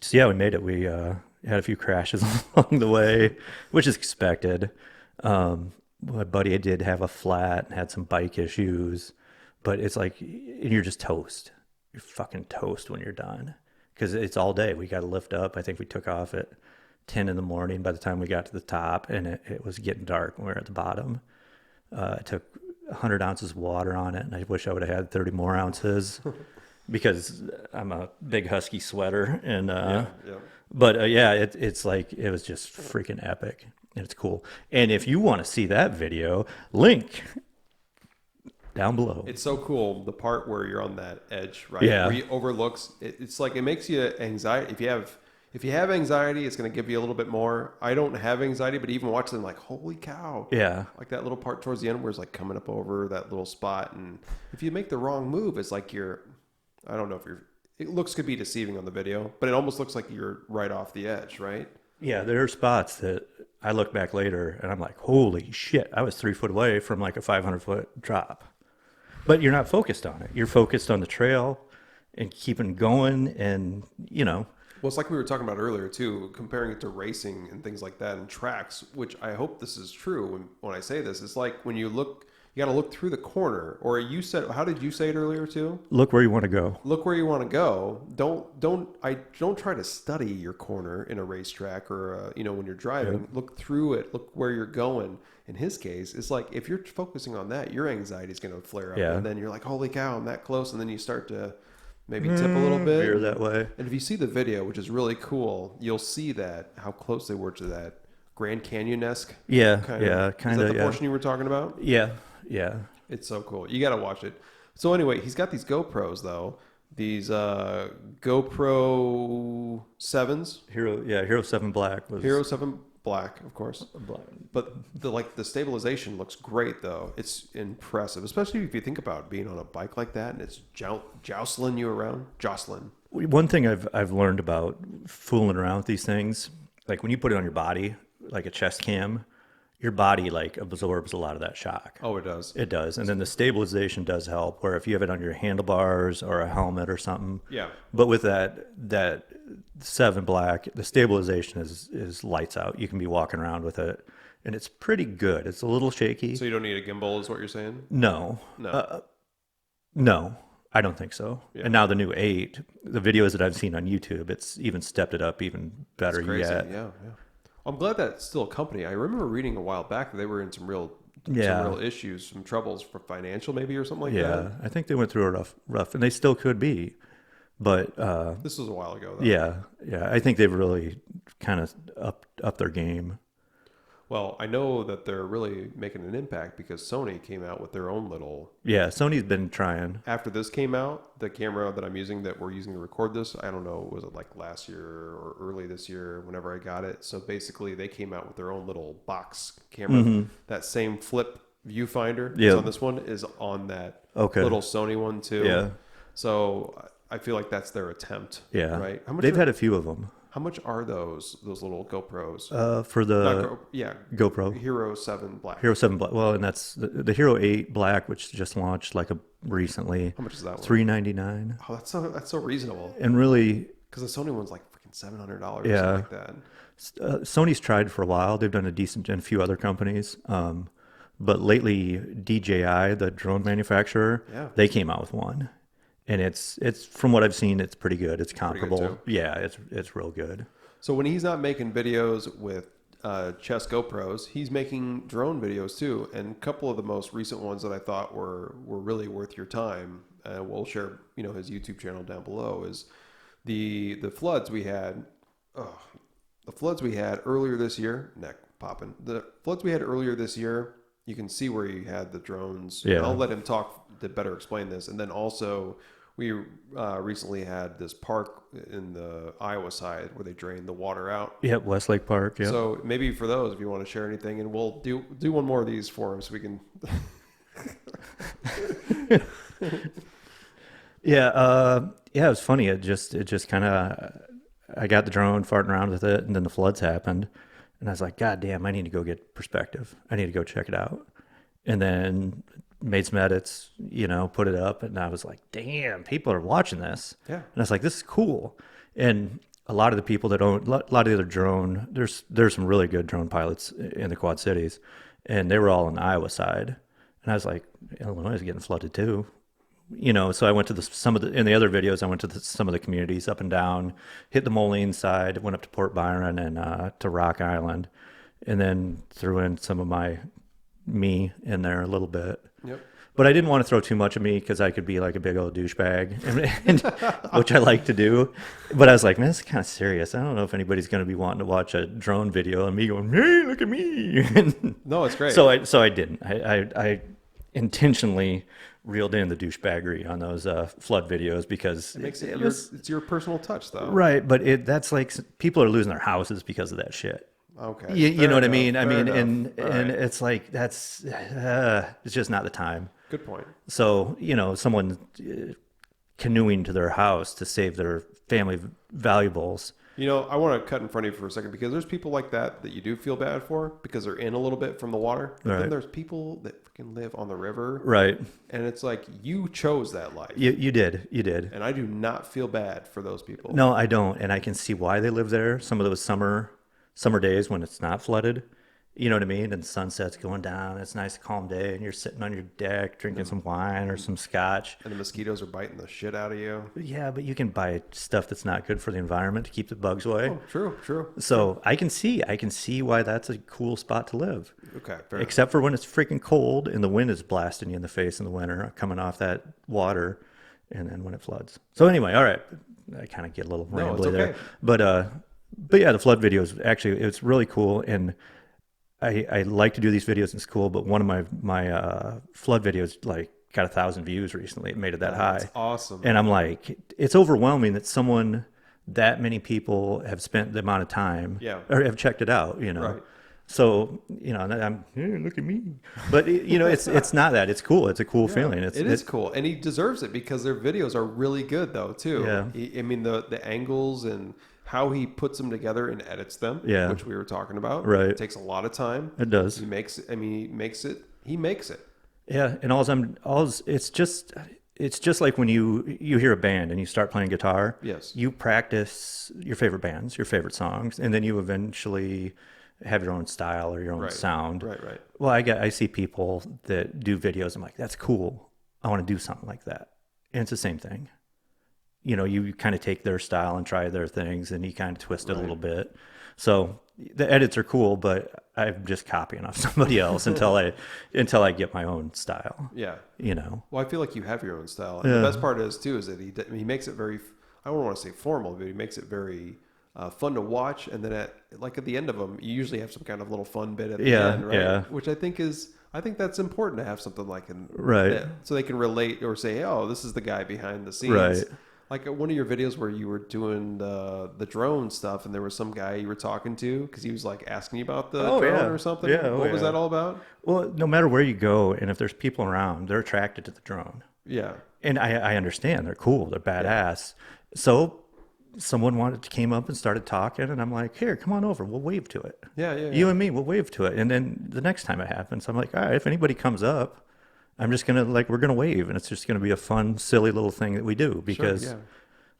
So yeah, we made it. We had a few crashes along the way, which is expected. My buddy did have a flat and had some bike issues, but it's like, and you're just toast. You're fucking toast when you're done, because it's all day. We got to lift up. I think we took off at 10 in the morning by the time we got to the top, and it was getting dark when we were at the bottom. I took 100 ounces of water on it, and I wish I would have had 30 more ounces because I'm a big husky sweater. And Yeah. but yeah, it's like, it was just freaking epic, and it's cool. And if you want to see that video, link down below. It's so cool, the part where you're on that edge, right? Yeah. Where you overlooks. It's like, it makes you anxiety. If you have anxiety, it's going to give you a little bit more. I don't have anxiety, but even watching them, like, holy cow. Yeah. Like that little part towards the end where it's like coming up over that little spot. And if you make the wrong move, it's like I don't know if it could be deceiving on the video, but it almost looks like you're right off the edge, right? Yeah, there are spots that I look back later and I'm like, holy shit, I was 3 foot away from like a 500-foot drop. But you're not focused on it. You're focused on the trail and keeping going, and Well, it's like we were talking about earlier too, comparing it to racing and things like that and tracks, which I hope this is true when I say this. It's like when you got to look through the corner, or how did you say it earlier too? look where you want to go. Look where you want to go. Don't try to study your corner in a racetrack or when you're driving. Look through it. Look where you're going. In his case, it's like if you're focusing on that, your anxiety is going to flare up, and then you're like, holy cow, I'm that close, and then you start to maybe tip a little bit. Veer that way. And if you see the video, which is really cool, you'll see how close they were to that Grand Canyon-esque. Yeah, kind of. Is that the portion you were talking about? Yeah. It's so cool. You got to watch it. So anyway, he's got these GoPros though. These GoPro 7s. Hero 7 Black was Hero 7 Black, of course. black. But the stabilization looks great though. It's impressive, especially if you think about being on a bike like that and it's jostling you around. One thing I've learned about fooling around with these things, like when you put it on your body, like a chest cam, your body like absorbs a lot of that shock. Oh, it does. It does. And then the stabilization does help, where if you have it on your handlebars or a helmet or something. Yeah. But with that 7 Black, the stabilization is lights out. You can be walking around with it, and it's pretty good. It's a little shaky. So you don't need a gimbal is what you're saying? No. No, I don't think so. Yeah. And now the new 8, the videos that I've seen on YouTube, it's even stepped it up even better That's crazy. yet. Yeah. I'm glad that's still a company. I remember reading a while back that they were in some real issues, some troubles for financial maybe or something like that. Yeah, I think they went through a rough, and they still could be. But This was a while ago, though. yeah, I think they've really kind of up their game. Well, I know that they're really making an impact because Sony came out with their own little. Yeah, Sony's been trying. After this came out, the camera that I'm using, that we're using to record this, I don't know, was it like last year or early this year, whenever I got it. So basically, they came out with their own little box camera. That same flip viewfinder that's on this one is on that little Sony one too. Yeah. So I feel like that's their attempt. Yeah. Right. They've had a few of them. How much are those little GoPros? For the GoPro Hero 7 Black. Hero 7 Black. Well, and that's the Hero 8 Black, which just launched recently. How much is that one? $399. Oh, that's so reasonable. And really, because the Sony one's like freaking $700 or yeah, something like that. Sony's tried for a while. They've done a decent, and a few other companies. But lately, DJI, the drone manufacturer, they came out with one. And it's from what I've seen, it's pretty good. It's comparable. Yeah, it's real good. So when he's not making videos with chess GoPros, he's making drone videos too. And a couple of the most recent ones that I thought were really worth your time. We'll share his YouTube channel down below. Is the floods we had. The floods we had earlier this year. Neck popping. The floods we had earlier this year. You can see where he had the drones. Yeah. And I'll let him talk to better explain this. And then also, we recently had this park in the Iowa side where they drained the water out. Yep, Westlake Park. Yeah. So maybe for those, if you want to share anything, and we'll do one more of these for him so we can. Yeah. It was funny. It just kind of, I got the drone farting around with it, and then the floods happened. And I was like, God damn, I need to go get perspective. I need to go check it out. And then made some edits, put it up. And I was like, damn, people are watching this. Yeah. And I was like, this is cool. And a lot of the people that own, a lot of the other drone, there's some really good drone pilots in the Quad Cities. And they were all on the Iowa side. And I was like, Illinois is getting flooded too. So I went to in the other videos, I went to some of the communities up and down, hit the Moline side, went up to Port Byron and to Rock Island, and then threw in some of me in there a little bit. Yep. But I didn't want to throw too much of me because I could be like a big old douchebag, which I like to do. But I was like, man, this is kind of serious. I don't know if anybody's going to be wanting to watch a drone video and me going, hey, look at me. No, it's great. So I didn't. I intentionally reeled in the douchebaggery on those flood videos because it makes it's your personal touch, though. Right, but that's like people are losing their houses because of that shit. Okay, you know what I mean? And it's like it's just not the time. Good point. So someone canoeing to their house to save their family valuables. I want to cut in front of you for a second because there's people like that you do feel bad for because they're in a little bit from the water. But then there's people that freaking live on the river. Right. And it's like you chose that life. You did. And I do not feel bad for those people. No, I don't. And I can see why they live there. Some of those summer days when it's not flooded. You know what I mean? And the sunset's going down. It's a nice, calm day, and you're sitting on your deck drinking some wine or some scotch. And the mosquitoes are biting the shit out of you. Yeah, but you can buy stuff that's not good for the environment to keep the bugs away. Oh, true. So I can see why that's a cool spot to live. Okay. Except for when it's freaking cold and the wind is blasting you in the face in the winter, coming off that water, and then when it floods. So anyway, all right, I kind of get a little rambly there, but yeah, the flood videos actually it's really cool and. I like to do these videos in school, but one of my flood videos got 1,000 views recently. It made it that high. That's awesome. And I'm like, it's overwhelming that that many people have spent the amount of time or have checked it out, Right. So, I'm, hey, look at me. But, it's not that. It's cool. It's a cool feeling. It is cool. And he deserves it because their videos are really good, though, too. Yeah. I mean, the angles and how he puts them together and edits them, which we were talking about. Right. It takes a lot of time. It does. He makes it. Yeah. And it's just like when you hear a band and you start playing guitar. Yes. You practice your favorite bands, your favorite songs, and then you eventually have your own style or your own sound. Right. Well, I see people that do videos. I'm like, that's cool. I want to do something like that. And it's the same thing. You kind of take their style and try their things and you kind of twist it a little bit. So the edits are cool, but I'm just copying off somebody else until I get my own style. Yeah. Well, I feel like you have your own style. And the best part is too, is that he makes it very I don't want to say formal, but he makes it very fun to watch. And then at the end of them, you usually have some kind of little fun bit at the end, right? Yeah. Which I think that's important to have something like Right. that, so they can relate or say, oh, this is the guy behind the scenes. Right. Like one of your videos where you were doing the drone stuff, and there was some guy you were talking to because he was like asking you about the drone or something. Yeah. What was that all about? Well, no matter where you go, and if there's people around, they're attracted to the drone. Yeah. And I understand. They're cool. They're badass. So someone came up and started talking, and I'm like, here, come on over. We'll wave to it. Yeah. You and me, we'll wave to it. And then the next time it happens, I'm like, all right, if anybody comes up, I'm just going to, we're going to wave. And it's just going to be a fun, silly little thing that we do because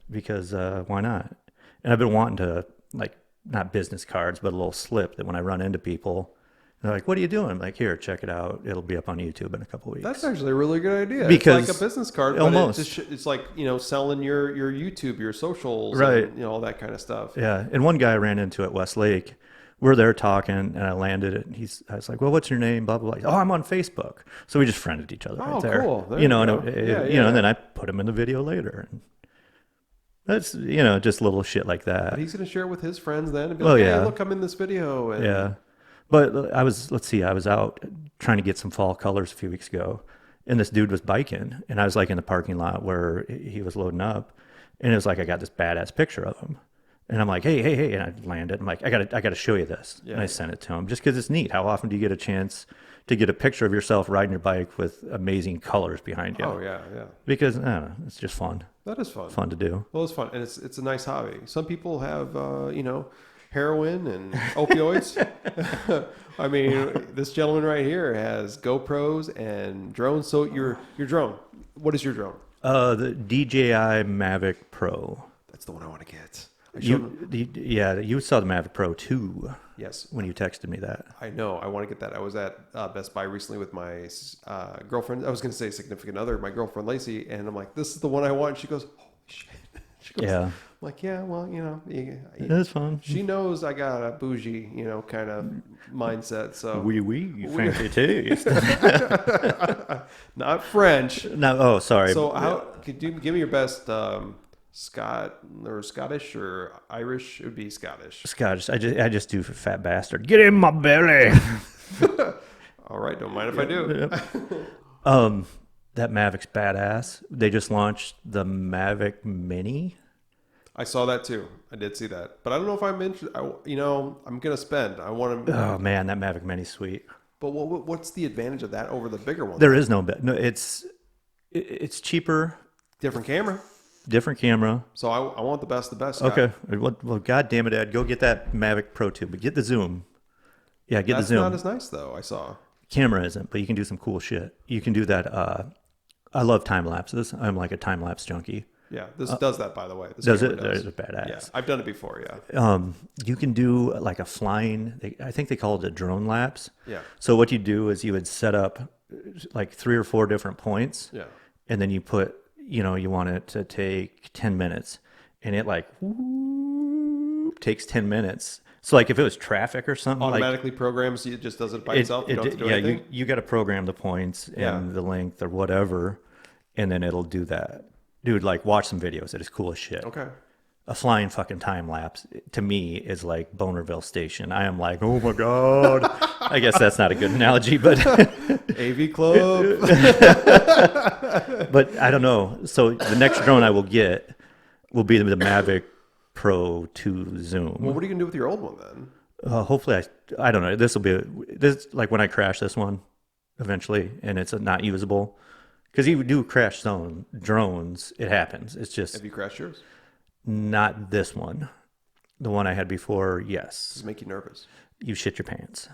why not? And I've been wanting to, like, not business cards, but a little slip that when I run into people, they're like, what are you doing? I'm like, here, check it out. It'll be up on YouTube in a couple of weeks. That's actually a really good idea. Because it's like a business card, but almost. it's like, selling your YouTube, your socials, right? And, all that kind of stuff. Yeah. And one guy I ran into at Westlake. We're there talking, and I landed it. And I was like, well, what's your name? Blah, blah, blah. Oh, I'm on Facebook. So we just friended each other right there. Cool. There and and then I put him in the video later. And that's, just little shit like that. But he's going to share it with his friends then and be like, hey, look, I'm in this video. And... Yeah. But I was out trying to get some fall colors a few weeks ago, and this dude was biking, and I was like in the parking lot where he was loading up, and it was like, I got this badass picture of him. And I'm like, hey, and I landed. I'm like, I gotta show you this. Yeah. And I sent it to him just because it's neat. How often do you get a chance to get a picture of yourself riding your bike with amazing colors behind you? Oh, yeah. Because, I don't know, it's just fun. That is fun. Fun to do. Well, it's fun. And it's a nice hobby. Some people have, heroin and opioids. I mean, this gentleman right here has GoPros and drones. So your drone, what is your drone? The DJI Mavic Pro. That's the one I want to get. You saw the Mavic Pro 2. Yes. When you texted me that. I know. I want to get that. I was at Best Buy recently with my girlfriend. I was going to say significant other, my girlfriend Lacey, and I'm like, this is the one I want. And she goes, holy shit. She goes, yeah. I'm like, yeah, well, that's fun. She knows I got a bougie, kind of mindset. So fancy taste. Not French. No, oh, sorry. So could you give me your best Scottish or Irish? It would be Scottish. Scottish. I just do fat bastard. Get in my belly. All right, don't mind if I do. That Mavic's badass. They just launched the Mavic Mini. I saw that too. I did see that, but I don't know if I'm interested. I'm gonna spend. I want to. Oh man, that Mavic Mini's sweet. But what's the advantage of that over the bigger one? There is no. It's cheaper. Different camera. So I want the best. Scott. Okay. Well, God damn it, Ed. Go get that Mavic Pro 2, but get the zoom. Yeah, get the zoom. That's not as nice though. I saw. Camera isn't, but you can do some cool shit. You can do that. I love time lapses. I'm like a time lapse junkie. Yeah, this does that, by the way. Does it? It's badass. Yeah, I've done it before, yeah. You can do like a flying, I think they call it a drone lapse. Yeah. So what you do is you would set up like 3 or 4 different points. Yeah. And then you put, you want it to take 10 minutes. And it like takes 10 minutes. So like if it was traffic or something. Automatically programs, it just does it by itself? You don't have to do anything? You got to program the points and the length or whatever. And then it'll do that. Dude, like, watch some videos. It is cool as shit. Okay. A flying fucking time lapse, to me, is like Bonerville Station. I am like, oh my God. I guess that's not a good analogy, but... AV Club. But I don't know. So the next drone I will get will be the Mavic Pro 2 Zoom. Well, what are you going to do with your old one then? Hopefully, I don't know. This will be... This like when I crash this one, eventually, and it's not usable... Because you do crash zone drones, it happens. It's just... Have you crashed yours? Not this one. The one I had before, yes. Does it make you nervous? You shit your pants.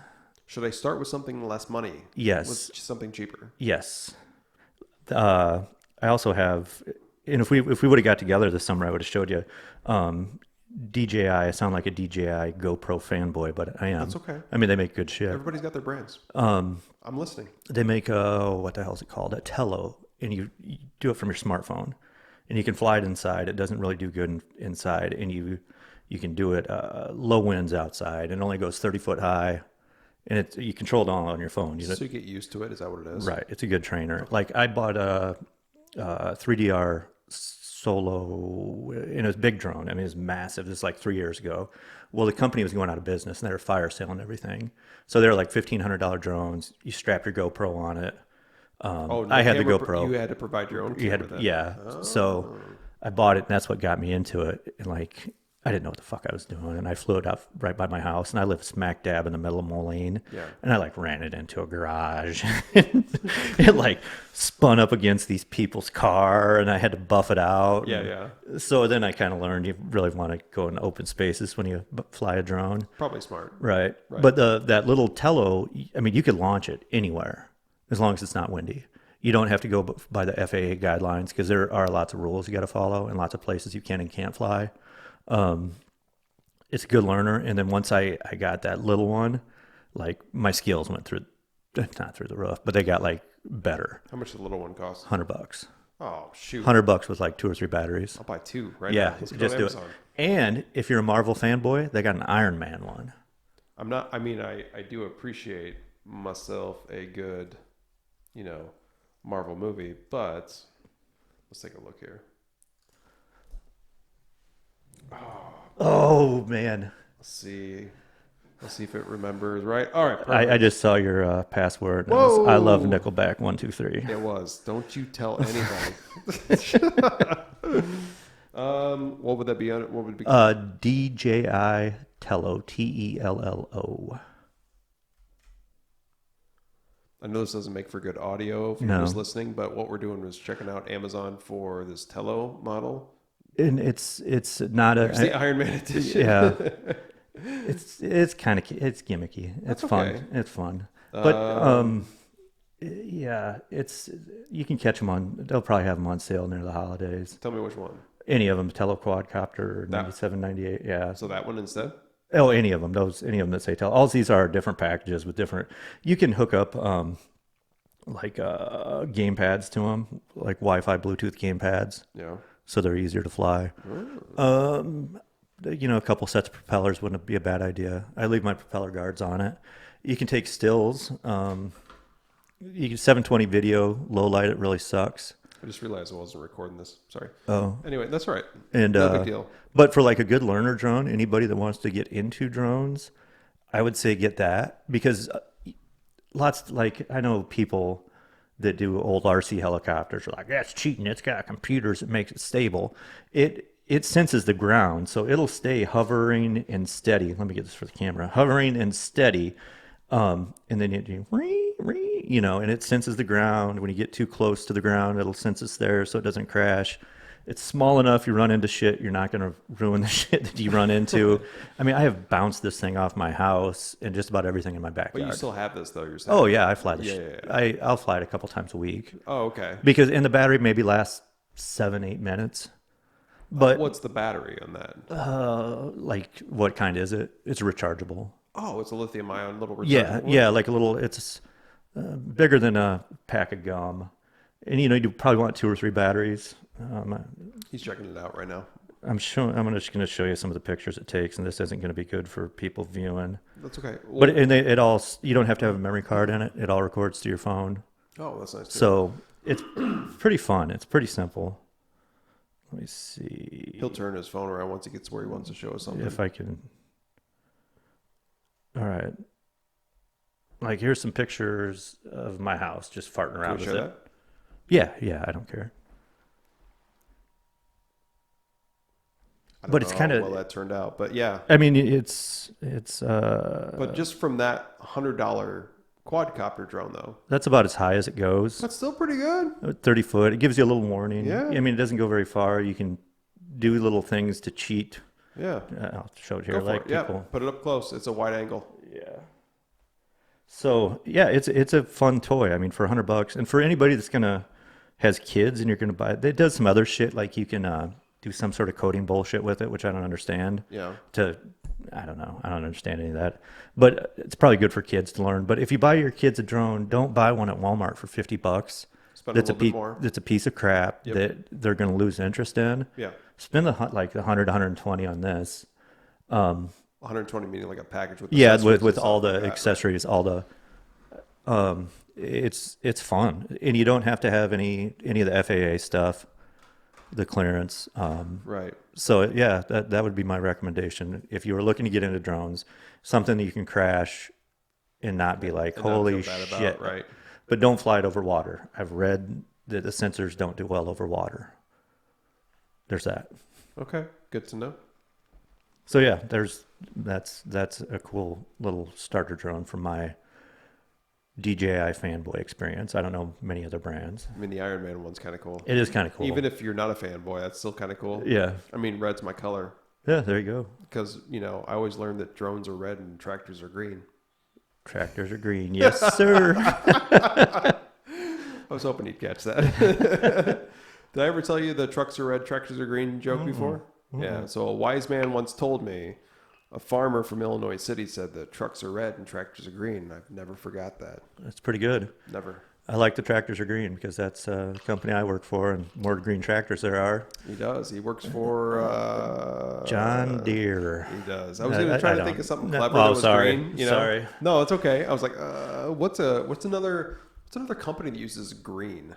Should I start with something less money? Yes. With something cheaper? Yes. I also have... And if we would have got together this summer, I would have showed you... DJI, I sound like a DJI GoPro fanboy, but I am. That's okay. I mean, they make good shit. Everybody's got their brands. I'm listening. They make what the hell is it called? A Tello, and you do it from your smartphone, and you can fly it inside. It doesn't really do good inside, and you can do it low winds outside, and it only goes 30 foot high, and you control it all on your phone. So you get used to it. Is that what it is? Right. It's a good trainer. Okay. Like I bought a 3DR solo, and it was a big drone. I mean, it was massive. This is like 3 years ago. Well, the company was going out of business and they were fire selling everything. So they were like $1,500 drones. You strap your GoPro on it. Oh, no I had the camera GoPro. You had to provide your own You camera had to, then. yeah. Oh. So I bought it, and that's what got me into it. And like, I didn't know what the fuck I was doing, and I flew it out right by my house, and I live smack dab in the middle of Moline. Yeah. And I like ran it into a garage. It like spun up against these people's car, and I had to buff it out. Yeah, And yeah. so then I kind of learned you really want to go in open spaces when you fly a drone. Probably smart. Right. Right. But that little Tello, I mean, you could launch it anywhere as long as it's not windy. You don't have to go by the FAA guidelines because there are lots of rules you got to follow and lots of places you can and can't fly. It's a good learner. And then once I got that little one, like my skills went through, not through the roof, but they got like better. How much does the little one cost? $100. Oh, shoot. $100 with like 2 or 3 batteries. I'll buy 2 right Yeah, now. Let's go just to do it. Amazon. And if you're a Marvel fanboy, they got an Iron Man one. I'm not, I mean, I do appreciate myself a good, Marvel movie, but let's take a look here. Oh, man. Let's see if it remembers right. All right. I just saw your password. Whoa. I love Nickelback 123. It was. Don't you tell anybody. What would that be on it? What would it be? DJI Tello, Tello. I know this doesn't make for good audio if you're No. just listening, but what we're doing was checking out Amazon for this Tello model. And it's not It's the a Iron Man edition. yeah. It's kind of it's gimmicky. It's fun. okay. It's fun. But yeah, it's you can catch them on. They'll probably have them on sale near the holidays. Tell me which one. Any of them, Tello Quadcopter, That- 97, 98. Yeah. So that one instead? Oh, any of them. Any of them that say Tello. All these are different packages with different. You can hook up game pads to them, like Wi-Fi, Bluetooth game pads, Yeah. so they're easier to fly. A couple sets of propellers wouldn't be a bad idea. I leave my propeller guards on it. You can take stills. You can 720 video, low light. It really sucks. I just realized I wasn't recording this. Sorry. Oh, Anyway, that's all right. and No big deal. But for like a good learner drone, anybody that wants to get into drones, I would say get that because I know people that do old RC helicopters are like, that's cheating. It's got computers that makes it stable. It senses the ground, so it'll stay hovering and steady. Let me get this for the camera. Hovering and steady, and then you do and it senses the ground. When you get too close to the ground, it'll sense it's there, so it doesn't crash. It's small enough. You run into shit, you're not going to ruin the shit that you run into. I mean, I have bounced this thing off my house and just about everything in my But backyard. you still have this, though, you're saying? Oh yeah, I fly the Yeah, shit. yeah, yeah. I'll fly it a couple times a week Oh, okay. because in the battery maybe lasts 7-8 minutes. But What's the battery on that? like, what kind is it? It's rechargeable. Oh, it's a lithium-ion little rechargeable Yeah, one? yeah, like a little. It's bigger than a pack of gum, and you probably want 2 or 3 batteries. He's checking it out right now. I'm just going to show you some of the pictures it takes, and this isn't going to be good for people viewing. That's okay. But it all, you don't have to have a memory card in it. It all records to your phone. Oh, that's nice, too. So it's pretty fun. It's pretty simple. Let me see He'll turn his phone around once he gets where he wants to show us something. if I can. All right. Like, here's some pictures of my house just farting Can around we with show it. that? Yeah, I don't care. I don't But it's know kinda- how well that turned out, but yeah. I mean, it's But just from that $100 quadcopter drone, though, that's about as high as it goes. that's still pretty good. 30 foot. It gives you a little warning. Yeah. I mean, it doesn't go very far. You can do little things to cheat. Yeah. I'll show it here. Go for Like it. Yeah. people. Put it up close. It's a wide angle. Yeah. So yeah, it's a fun toy. I mean, for $100, and for anybody that's has kids and you're gonna buy it, it does some other shit like you can do some sort of coding bullshit with it, which I don't understand. Yeah. I don't know. I don't understand any of that. But it's probably good for kids to learn. But if you buy your kids a drone, don't buy one at Walmart for $50. Spend a little bit more. That's a piece of crap Yep. that they're going to lose interest in. Yeah. Spend the 100, 120 on this. 120 meaning like a package with Yeah, accessories with and all stuff the like that, right? accessories, all the it's fun, and you don't have to have any of the FAA stuff. the clearance. Right. So yeah, that would be my recommendation. If you were looking to get into drones, something that you can crash and not be like, And not holy feel bad shit. about, right. But don't fly it over water. I've read that the sensors don't do well over water. There's that. Okay. Good to know. So yeah, that's a cool little starter drone from my DJI fanboy experience. I don't know many other brands. I mean, the Iron Man one's kind of cool. It is kind of cool. Even if you're not a fanboy, that's still kind of cool. Yeah. I mean, red's my color. Yeah, there you go. Because, I always learned that drones are red and tractors are green. Tractors are green. Yes, sir. I was hoping you'd catch that. Did I ever tell you the trucks are red, tractors are green joke before? Yeah. So a wise man once told me, a farmer from Illinois City said that trucks are red and tractors are green. I've never forgot that. That's pretty good. Never. I like the tractors are green because that's the company I work for, and more green tractors there are. He does. He works for John Deere. He does. I was going to try to think of something clever that was sorry. green. Sorry. No, it's okay. I was like, what's another company that uses green?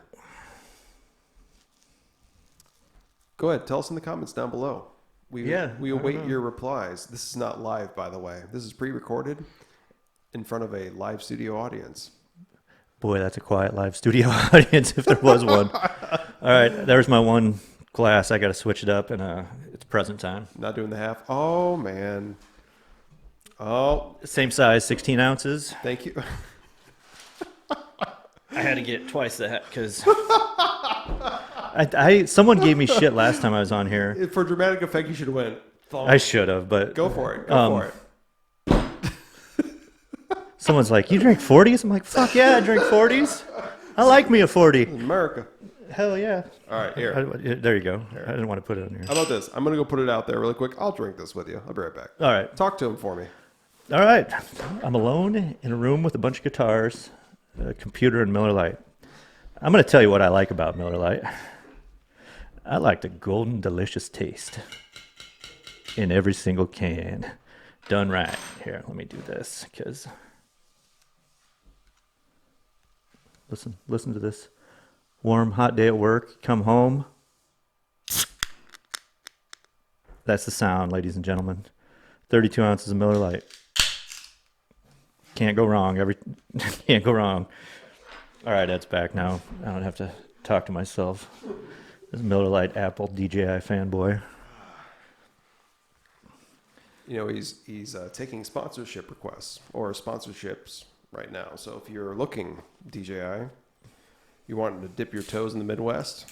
Go ahead. Tell us in the comments down below. We await your replies. This is not live, by the way. This is pre-recorded in front of a live studio audience. Boy, that's a quiet live studio audience if there was one. All right, there's my one glass. I got to switch it up, and it's present time. Not doing the half. Oh, man. Oh. Same size, 16 ounces. Thank you. I had to get twice that because someone gave me shit last time I was on here. For dramatic effect, you should have went. I should have, but Go for it. Go for it. Someone's like, you drink 40s? I'm like, fuck yeah, I drink 40s. I like me a 40. America. Hell yeah. All right, here. There you go. I didn't want to put it on here. How about this? I'm going to go put it out there really quick. I'll drink this with you. I'll be right back. All right. Talk to him for me. All right. I'm alone in a room with a bunch of guitars, a computer, and Miller Lite. I'm going to tell you what I like about Miller Lite. I like the golden, delicious taste in every single can. Done right. Here, let me do this because... Listen to this. Warm, hot day at work. Come home. That's the sound, ladies and gentlemen. 32 ounces of Miller Lite. Can't go wrong. Can't go wrong. All right, Ed's back now. I don't have to talk to myself. This Miller Lite Apple DJI fanboy. He's taking sponsorship requests or sponsorships right now. So if you're looking, DJI, you want to dip your toes in the Midwest.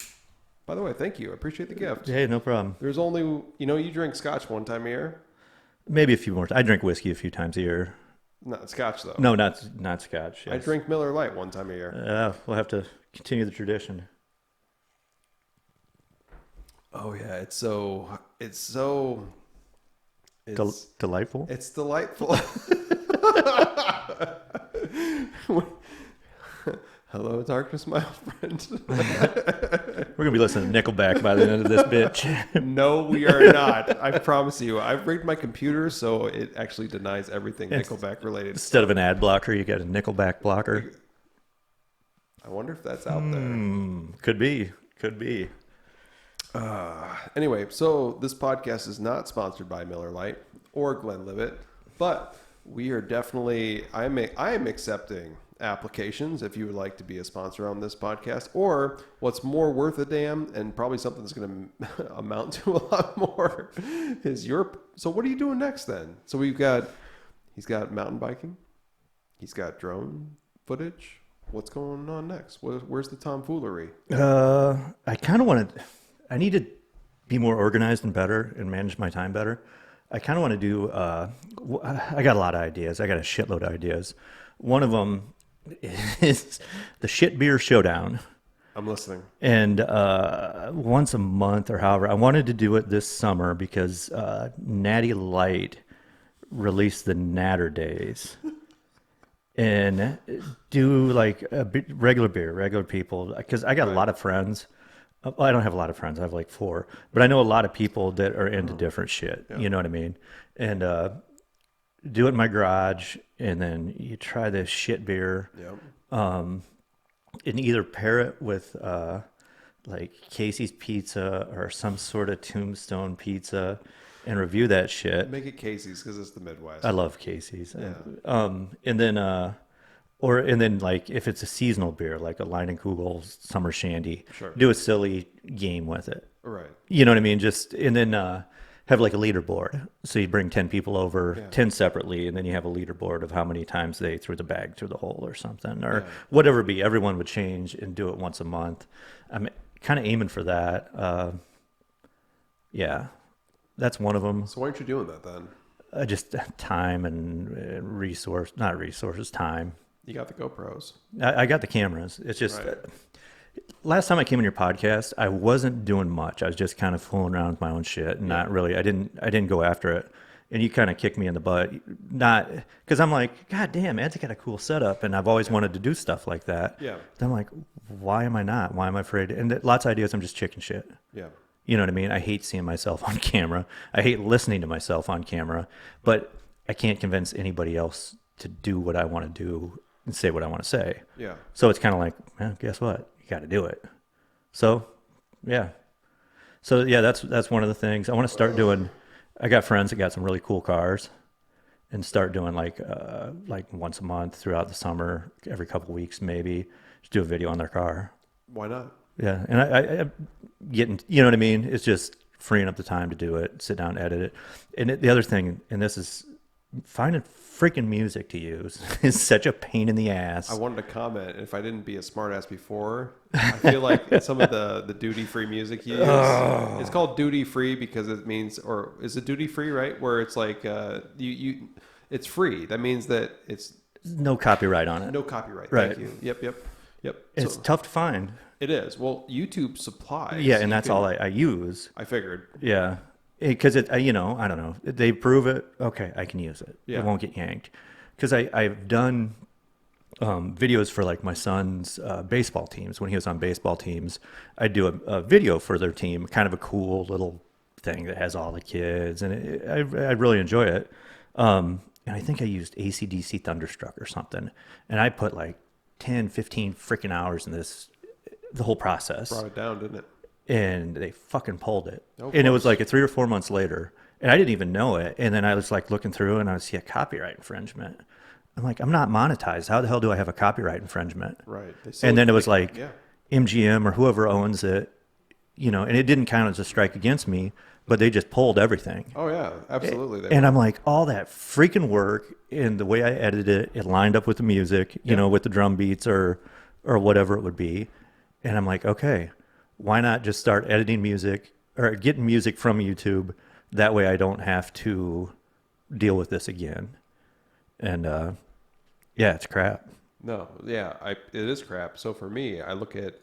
By the way, thank you. I appreciate the gift. Hey, no problem. There's only, you drink scotch one time a year. Maybe a few more. I drink whiskey a few times a year. Not scotch, though. No, not scotch. Yes. I drink Miller Lite one time a year. We'll have to continue the tradition. Oh, yeah. It's Delightful. It's delightful. Hello, darkness, my old friend. We're going to be listening to Nickelback by the end of this bitch. No, we are not. I promise you. I've rigged my computer so it actually denies everything Nickelback related. Instead of an ad blocker, you got a Nickelback blocker. I wonder if that's out there. Could be. Anyway, so this podcast is not sponsored by Miller Lite or Glenlivet, but we are definitely, I am accepting applications if you would like to be a sponsor on this podcast, or what's more worth a damn and probably something that's going to amount to a lot more is so what are you doing next then? So he's got mountain biking, he's got drone footage. What's going on next? Where's the tomfoolery? I need to be more organized and better and manage my time better. I kind of want to do, I got a lot of ideas. I got a shitload of ideas. One of them is the Shit Beer Showdown. I'm listening. And once a month or however, I wanted to do it this summer because Natty Light released the Natter Days. And do like regular beer, regular people. Because I got a lot of friends. Well, I don't have a lot of friends. I have like 4. But I know a lot of people that are into different shit. Yeah. You know what I mean? And do it in my garage, and then you try this shit beer. Yep. And either pair it with like Casey's Pizza or some sort of Tombstone Pizza and review that shit. Make it Casey's because it's the Midwest. I love Casey's. Yeah. And then and then like if it's a seasonal beer like a Line and Kugel Summer Shandy, Sure. do a silly game with it. Right. You know what I mean? Just and then have like a leaderboard. So you bring 10 people over, 10 separately, and then you have a leaderboard of how many times they threw the bag through the hole or something, or whatever it be. Everyone would change and do it once a month. I'm kind of aiming for that. Yeah, that's one of them. So why aren't you doing that then? Just time and not resources, time. You got the GoPros. I got the cameras. It's just Right. last time I came on your podcast, I wasn't doing much. I was just kind of fooling around with my own shit and not really. I didn't go after it. And you kind of kicked me in the butt, not because I'm like, God damn, Ed's got a cool setup, and I've always wanted to do stuff like that. Yeah. I'm like, why am I not? Why am I afraid? And lots of ideas, I'm just chicken shit. Yeah. You know what I mean? I hate seeing myself on camera. I hate listening to myself on camera, but I can't convince anybody else to do what I want to do and say what I want to say. Yeah. So it's kind of like, guess what? You got to do it. So, yeah. So yeah, that's one of the things I want to start doing. I got friends that got some really cool cars, and start doing like once a month throughout the summer, every couple weeks maybe, just do a video on their car. Why not? Yeah, and I getting, you know what I mean? It's just freeing up the time to do it, sit down, edit it. And the other thing, and this is finding freaking music to use is such a pain in the ass. I wanted to comment, if I didn't be a smartass before, I feel like some of the duty-free music you use, it's called duty-free because it means, or is it duty-free, right? Where it's like, it's free. That means that it's No copyright on it. no copyright. Right. Thank you. Yep. It's So, tough to find. it is. Well, YouTube supplies. Yeah, and You that's can- all I use. I figured. Yeah, because I don't know. They prove it. Okay, I can use it. Yeah. It won't get yanked. Because I've done videos for like my son's baseball teams. When he was on baseball teams, I'd do a video for their team, kind of a cool little thing that has all the kids, and I really enjoy it. And I think I used AC/DC Thunderstruck or something, and I put like 10, 15 freaking hours in the whole process. Brought it down, didn't it? And they fucking pulled it. Of And it was course. like 3 or 4 months later, and I didn't even know it. And then I was like looking through, and I see a copyright infringement. I'm like, I'm not monetized. How the hell do I have a copyright infringement? Right. And then it was like yeah. MGM or whoever owns it, and it didn't count as a strike against me, but they just pulled everything. Oh yeah, absolutely. They And I'm like, all that freaking work and the way I edited it, it lined up with the music, with the drum beats or whatever it would be. And I'm like, okay, why not just start editing music or getting music from YouTube? That way I don't have to deal with this again. And yeah, it's crap. No, yeah, it is crap. So for me, I look at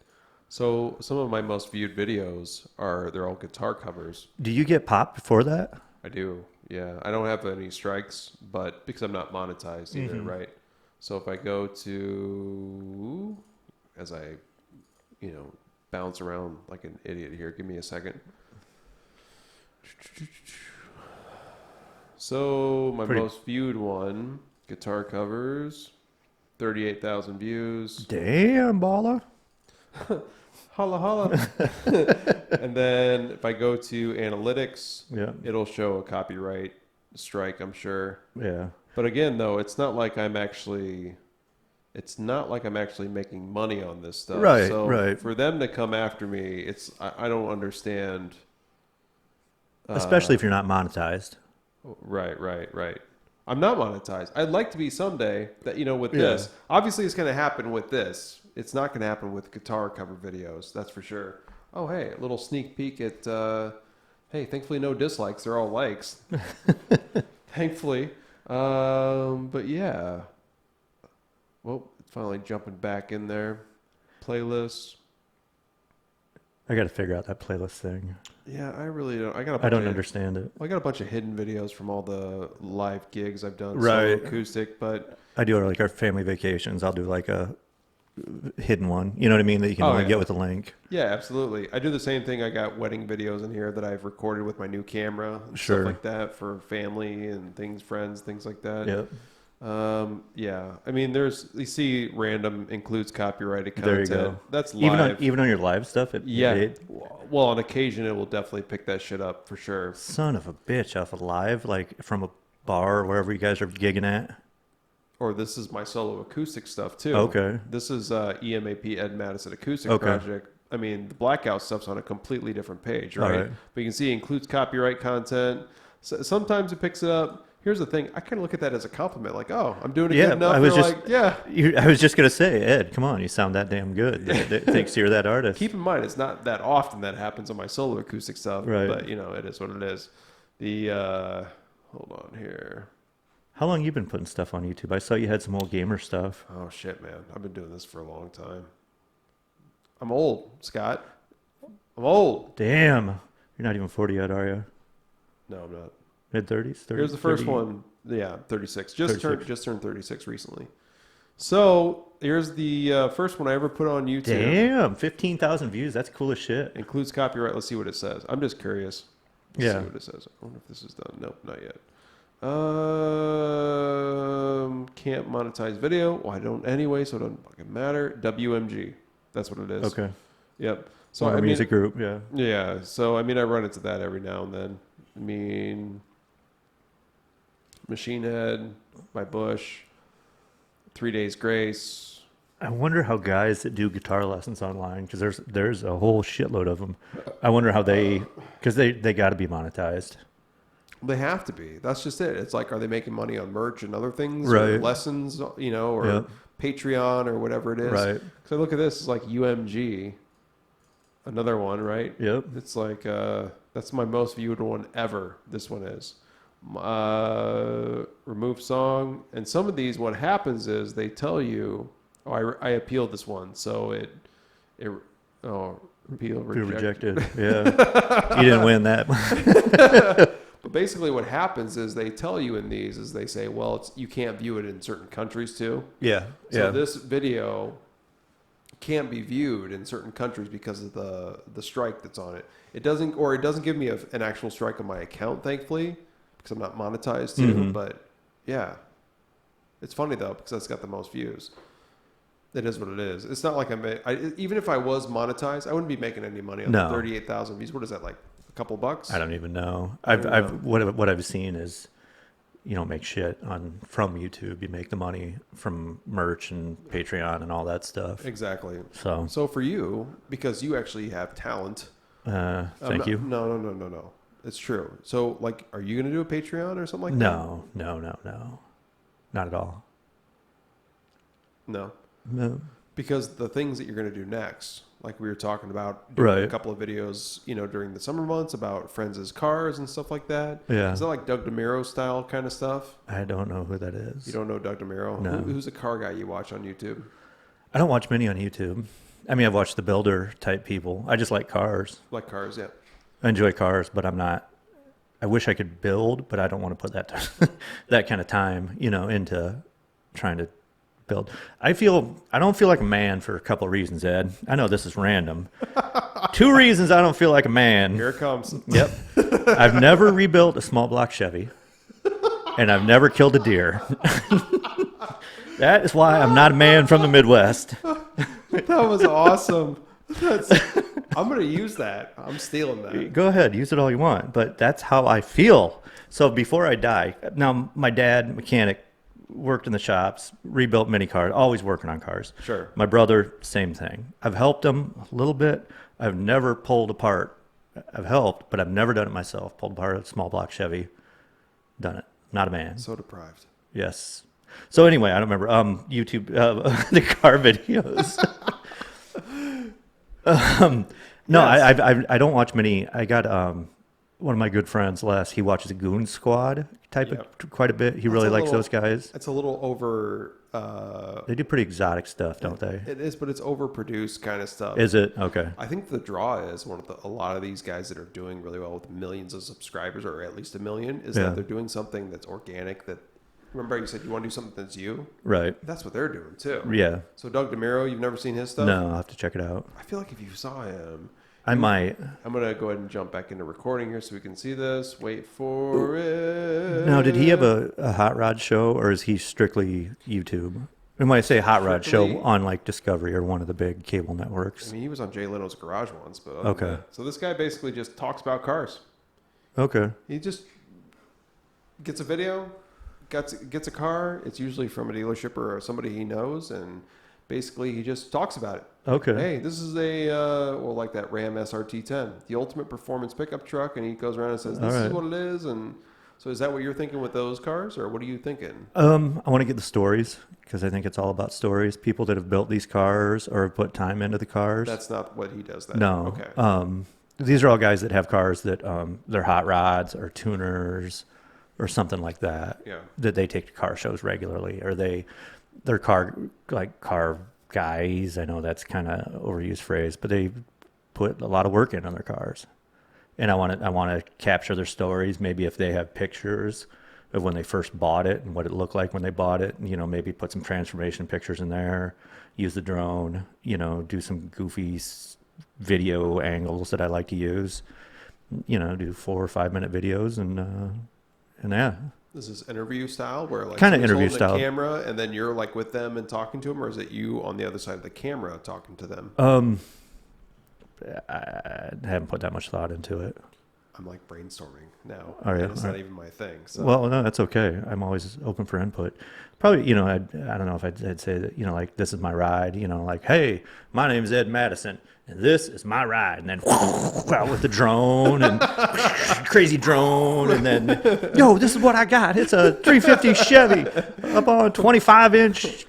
some of my most viewed videos they're all guitar covers. Do you get popped for that? I do, yeah. I don't have any strikes, but because I'm not monetized either, right? So if I go to, as I, bounce around like an idiot here, give me a second. So my most viewed one, guitar covers, 38,000 views. Damn, baller. Holla holla. And then if I go to analytics, Yeah. it'll show a copyright strike, I'm sure. Yeah. But again, though, it's not like I'm actually making money on this stuff. Right, So right. for them to come after me, I don't understand. Especially if you're not monetized. Right. I'm not monetized. I'd like to be someday that, with this. Obviously, it's going to happen with this. It's not going to happen with guitar cover videos. That's for sure. Oh, hey, a little sneak peek at, hey, thankfully no dislikes. They're all likes. Thankfully. But yeah. Well, it's finally jumping back in there. Playlists. I got to figure out that playlist thing. Yeah, I really don't. I don't understand it. I got a bunch of hidden videos from all the live gigs I've done. Right. Solo acoustic, but I do like our family vacations. I'll do like a hidden one. You know what I mean? That you can only get with a link. yeah, absolutely. I do the same thing. I got wedding videos in here that I've recorded with my new camera and Sure. stuff like that for family and things, friends, things like that. Yep. Yeah. I mean, you see random includes copyrighted There you content. go. That's live. Even on your live stuff, Yeah. Well, on occasion, it will definitely pick that shit up for sure. son of a bitch off of live, like from a bar or wherever you guys are gigging at. Or this is my solo acoustic stuff too. Okay. This is EMAP Ed Madison acoustic Okay. project. I mean, the blackout stuff's on a completely different page, All right? right. But you can see it includes copyright content. So sometimes it picks it up. Here's the thing: I kind of look at that as a compliment, like, "Oh, I'm doing it Yeah, good enough." I was They're just- like, "Yeah." I was just gonna say, Ed, come on, you sound that damn good. It takes you're that artist. Keep in mind, it's not that often that happens on my solo acoustic stuff, Right. but you know, it is what it is. The hold on here. How long you been putting stuff on YouTube? I saw you had some old gamer stuff. Oh shit, man! I've been doing this for a long time. I'm old, Scott. I'm old. Damn, you're not even 40 yet, are you? No, I'm not. Mid 30s. Here's the first 30? one. Yeah, 36. 36. Just turned 36 recently. So here's the first one I ever put on YouTube. Damn, 15,000 views. That's cool as shit. Includes copyright. Let's see what it says. I'm just curious. Let's Yeah. see what it says. I wonder if this is done. Nope, not yet. Can't monetize video. Well, I don't anyway, so it doesn't fucking matter. WMG. That's what it is. Okay. Yep. So Warner I mean, Music Group. Yeah. yeah. So I mean, I run into that every now and then. I mean, Machine Head, My Bush, 3 Days Grace. I wonder how guys that do guitar lessons online, because there's a whole shitload of them. I wonder how because they got to be monetized. They have to be. That's just it. It's like, are they making money on merch and other things, Right. or lessons, you know, or Yeah. Patreon or whatever it is? Right. So I look at this, it's like UMG, another one, right? Yep. It's like that's my most viewed one ever. This one is remove song, and some of these, what happens is they tell you, oh, I appealed this one, so it appeal rejected. Yeah. You didn't win that. But basically, what happens is they tell you in these is they say, well, you can't view it in certain countries too. Yeah. So this video can't be viewed in certain countries because of the strike that's on it. It doesn't give me an actual strike on my account, thankfully, because I'm not monetized too. Mhm. But yeah, it's funny though because that's got the most views. It is what it is. It's not like even if I was monetized, I wouldn't be making any money on No. 38,000 views. What is that, like a couple bucks? I don't even know. I don't know. What I've seen is you don't make shit from YouTube. You make the money from merch and Patreon and all that stuff. Exactly. So So for you, because you actually have talent. thank you. No. It's true. So like, are you going to do a Patreon or something like that? No. Not at all. No. No. Because the things that you're going to do next, like we were talking about doing a Right. couple of videos, during the summer months about friends' cars and stuff like that. Yeah. Is that like Doug DeMiro style kind of stuff? I don't know who that is. You don't know Doug DeMiro? No. Who's a car guy you watch on YouTube? I don't watch many on YouTube. I mean, I've watched the builder type people. I just like cars. Like cars, yeah. I enjoy cars, but I'm not. I wish I could build, but I don't want to put that kind of time, into trying to build. I don't feel like a man for a couple of reasons, Ed. I know this is random. 2 reasons I don't feel like a man. Here it comes. Yep. I've never rebuilt a small block Chevy, and I've never killed a deer. That is why I'm not a man from the Midwest. That was awesome. I'm going to use that. I'm stealing that. Go ahead, use it all you want, but that's how I feel. So before I die, now my dad, mechanic, worked in the shops, rebuilt many cars, always working on cars. Sure. My brother, same thing. I've helped him a little bit. I've never pulled apart. I've helped, but I've never done it myself. Pulled apart a small block Chevy. Done it. Not a man. So deprived. Yes. So anyway, I don't remember YouTube the car videos. No, Yes. I don't watch many. I got one of my good friends, Les. He watches Goon Squad type of quite a bit. He really likes those guys. It's a little over. They do pretty exotic stuff, don't they? It is, but it's overproduced kind of stuff. Is it? Okay. I think the draw is a lot of these guys that are doing really well with millions of subscribers, or at least 1 million, is Yeah. that they're doing something that's organic. That, remember you said you want to do something that's you? Right. That's what they're doing too. Yeah. So Doug DeMiro, you've never seen his stuff? No, I'll have to check it out. I feel like if you saw him, I might. I'm going to go ahead and jump back into recording here so we can see this. Wait for it. Now, did he have a hot rod show, or is he strictly YouTube? And when I say hot rod show, on like Discovery or one of the big cable networks. I mean, he was on Jay Leno's Garage once, but okay. So this guy basically just talks about cars. Okay. He just gets a video, gets a car. It's usually from a dealership or somebody he knows, and basically he just talks about it. Okay. Hey, this is like that Ram SRT10, the ultimate performance pickup truck, and he goes around and says, "This is what it is." And so, is that what you're thinking with those cars, or what are you thinking? I want to get the stories because I think it's all about stories. People that have built these cars or have put time into the cars. That's not what he does. Then. No. Okay. These are all guys that have cars that they're hot rods or tuners or something like that. Yeah. That they take to car shows regularly, or they're car guys. I know that's kind of overused phrase, but they put a lot of work in on their cars, and I want to capture their stories. Maybe if they have pictures of when they first bought it and what it looked like when they bought it, maybe put some transformation pictures in there. Use the drone, do some goofy video angles that I like to use. Do 4 or 5 minute videos and yeah. This is interview style, where like kind of interview style. Camera, and then you're like with them and talking to them, or is it you on the other side of the camera talking to them? I haven't put that much thought into it. I'm like brainstorming now. Oh, yeah. And it's not even my thing. So. Well, no, that's okay. I'm always open for input. Probably, I don't know if I'd say that, like, this is my ride, like, hey, my name is Ed Madison, and this is my ride. And then out with the drone and crazy drone. And then, yo, this is what I got. It's a 350 Chevy up on 25-inch.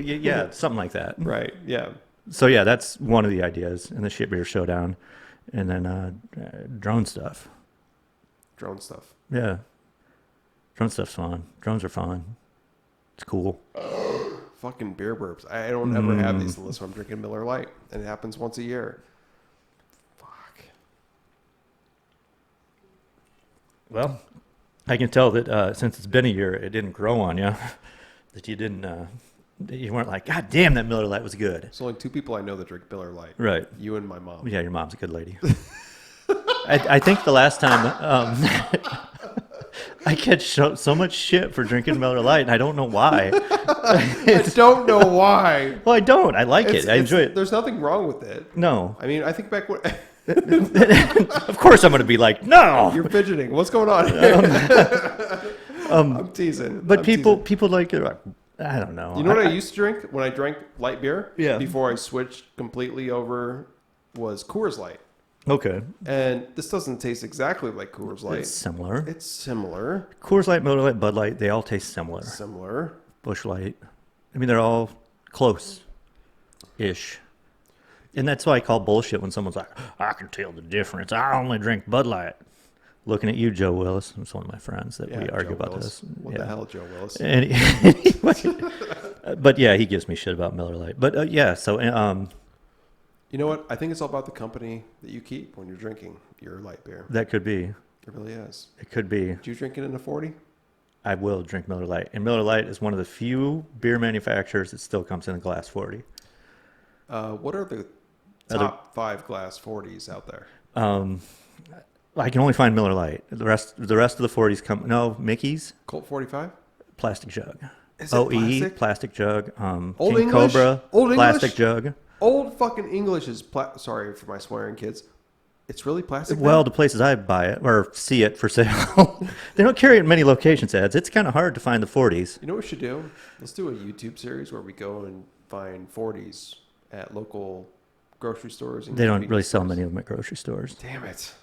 Yeah, something like that. Right, yeah. So, yeah, that's one of the ideas in the Shit Beer Showdown. And then drone stuff. Drone stuff. Yeah. Drone stuff's fun. Drones are fun. It's cool. Fucking beer burps. I don't ever have these unless I'm drinking Miller Lite. And it happens once a year. Fuck. Well, I can tell that since it's been a year, it didn't grow on you. That you didn't... that you weren't like, God damn, that Miller Lite was good. There's only 2 people I know that drink Miller Lite. Right. You and my mom. Yeah, your mom's a good lady. I think the last time I catch so much shit for drinking Miller Lite, and I don't know why. I don't know why. Well, I don't. I like it. I enjoy it. There's nothing wrong with it. No. I mean, I think back when... Of course I'm going to be like, no. You're fidgeting. What's going on here? I'm teasing. But people like it. I don't know. You know what I used to drink when I drank light beer? Yeah. Before I switched completely over was Coors Light. Okay. And this doesn't taste exactly like Coors Light. It's similar. It's similar. Coors Light, Miller Lite, Bud Light, they all taste similar. Similar. Busch Light. I mean, they're all close-ish. And that's why I call bullshit when someone's like, I can tell the difference. I only drink Bud Light. Looking at you, Joe Willis. It's one of my friends that we argue about this. What the hell, Joe Willis? Anyway, but yeah, he gives me shit about Miller Lite. But yeah, so you know what? I think it's all about the company that you keep when you're drinking your light beer. That could be. It really is. It could be. Do you drink it in a 40? I will drink Miller Lite. And Miller Lite is one of the few beer manufacturers that still comes in a glass 40. What are the top 5 glass 40s out there? I can only find Miller Lite. The rest of the 40s come. No, Mickey's. Colt 45? Plastic jug. Is it OE, plastic jug. Old King English? Cobra, Old plastic English? jug. Old fucking English is... Sorry for my swearing, kids. It's really plastic now? Well, the places I buy it or see it for sale, they don't carry it in many locations, Eds. It's kind of hard to find the 40s. You know what we should do? Let's do a YouTube series where we go and find 40s at local grocery stores. And They don't really sell many of them at grocery stores. Damn it.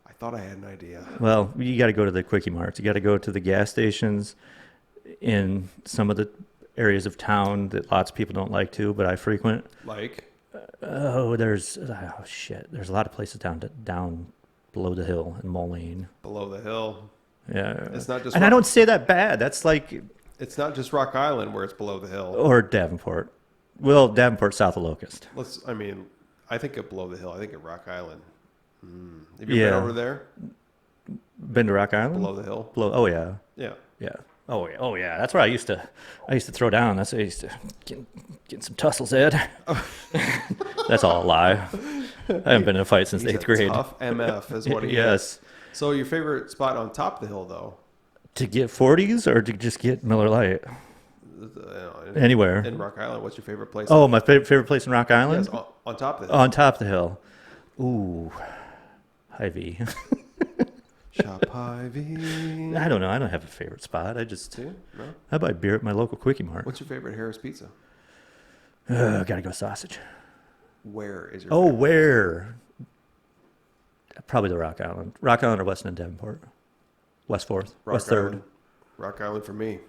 I thought I had an idea. Well, you got to go to the Quickie Marts. You got to go to the gas stations in some of the areas of town that lots of people don't like to, but I frequent. Like? There's a lot of places down below the hill in Moline. Below the hill. Yeah. It's not just... And I don't say that bad. That's like... It's not just Rock Island where it's below the hill. Or Davenport. Well, Davenport south of Locust. I think of below the hill. I think of Rock Island. Have you been over there? Been to Rock Island? Below the hill? Oh, yeah. Yeah. Yeah. Oh, yeah. That's where I used to throw down. That's where I used to get some tussles, Ed. That's all a lie. I haven't been in a fight since He's eighth a grade. tough MF is what he is. Yes. So your favorite spot on top of the hill, though? To get 40s or to just get Miller Lite? Anywhere. In Rock Island, what's your favorite place? Oh, my favorite place in Rock Island? Yes, on top of the hill. On top of the hill. Ooh, Hy-Vee. Shop Hy-Vee. I don't know. I don't have a favorite spot. I just No? I buy beer at my local Quickie Mart. What's your favorite Harris Pizza? Gotta go sausage. Where is your Oh, favorite? where? Probably the Rock Island. Rock Island or Weston and Davenport. West 4th. West 3rd. Island. Rock Island for me.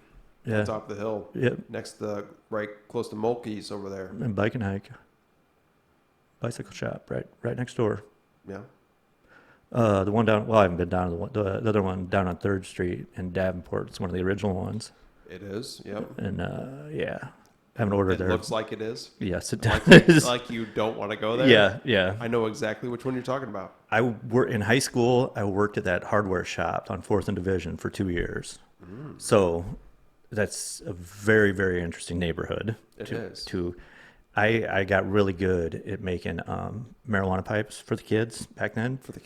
Yeah. On top of the hill. Yep. Next to the, right close to Mulkey's over there. And bike and hike. Bicycle shop right next door. Yeah. The one down, well, I haven't been down to the other one down on 3rd Street in Davenport. It's one of the original ones. It is. Yep. And yeah, I haven't ordered It there. looks like it is. Yes, it Like, does. like you don't want to go there. Yeah. I know exactly which one you're talking about. In high school, I worked at that hardware shop on 4th and Division for 2 years. So that's a very, very interesting neighborhood. It is. I got really good at making marijuana pipes for the kids back then. For the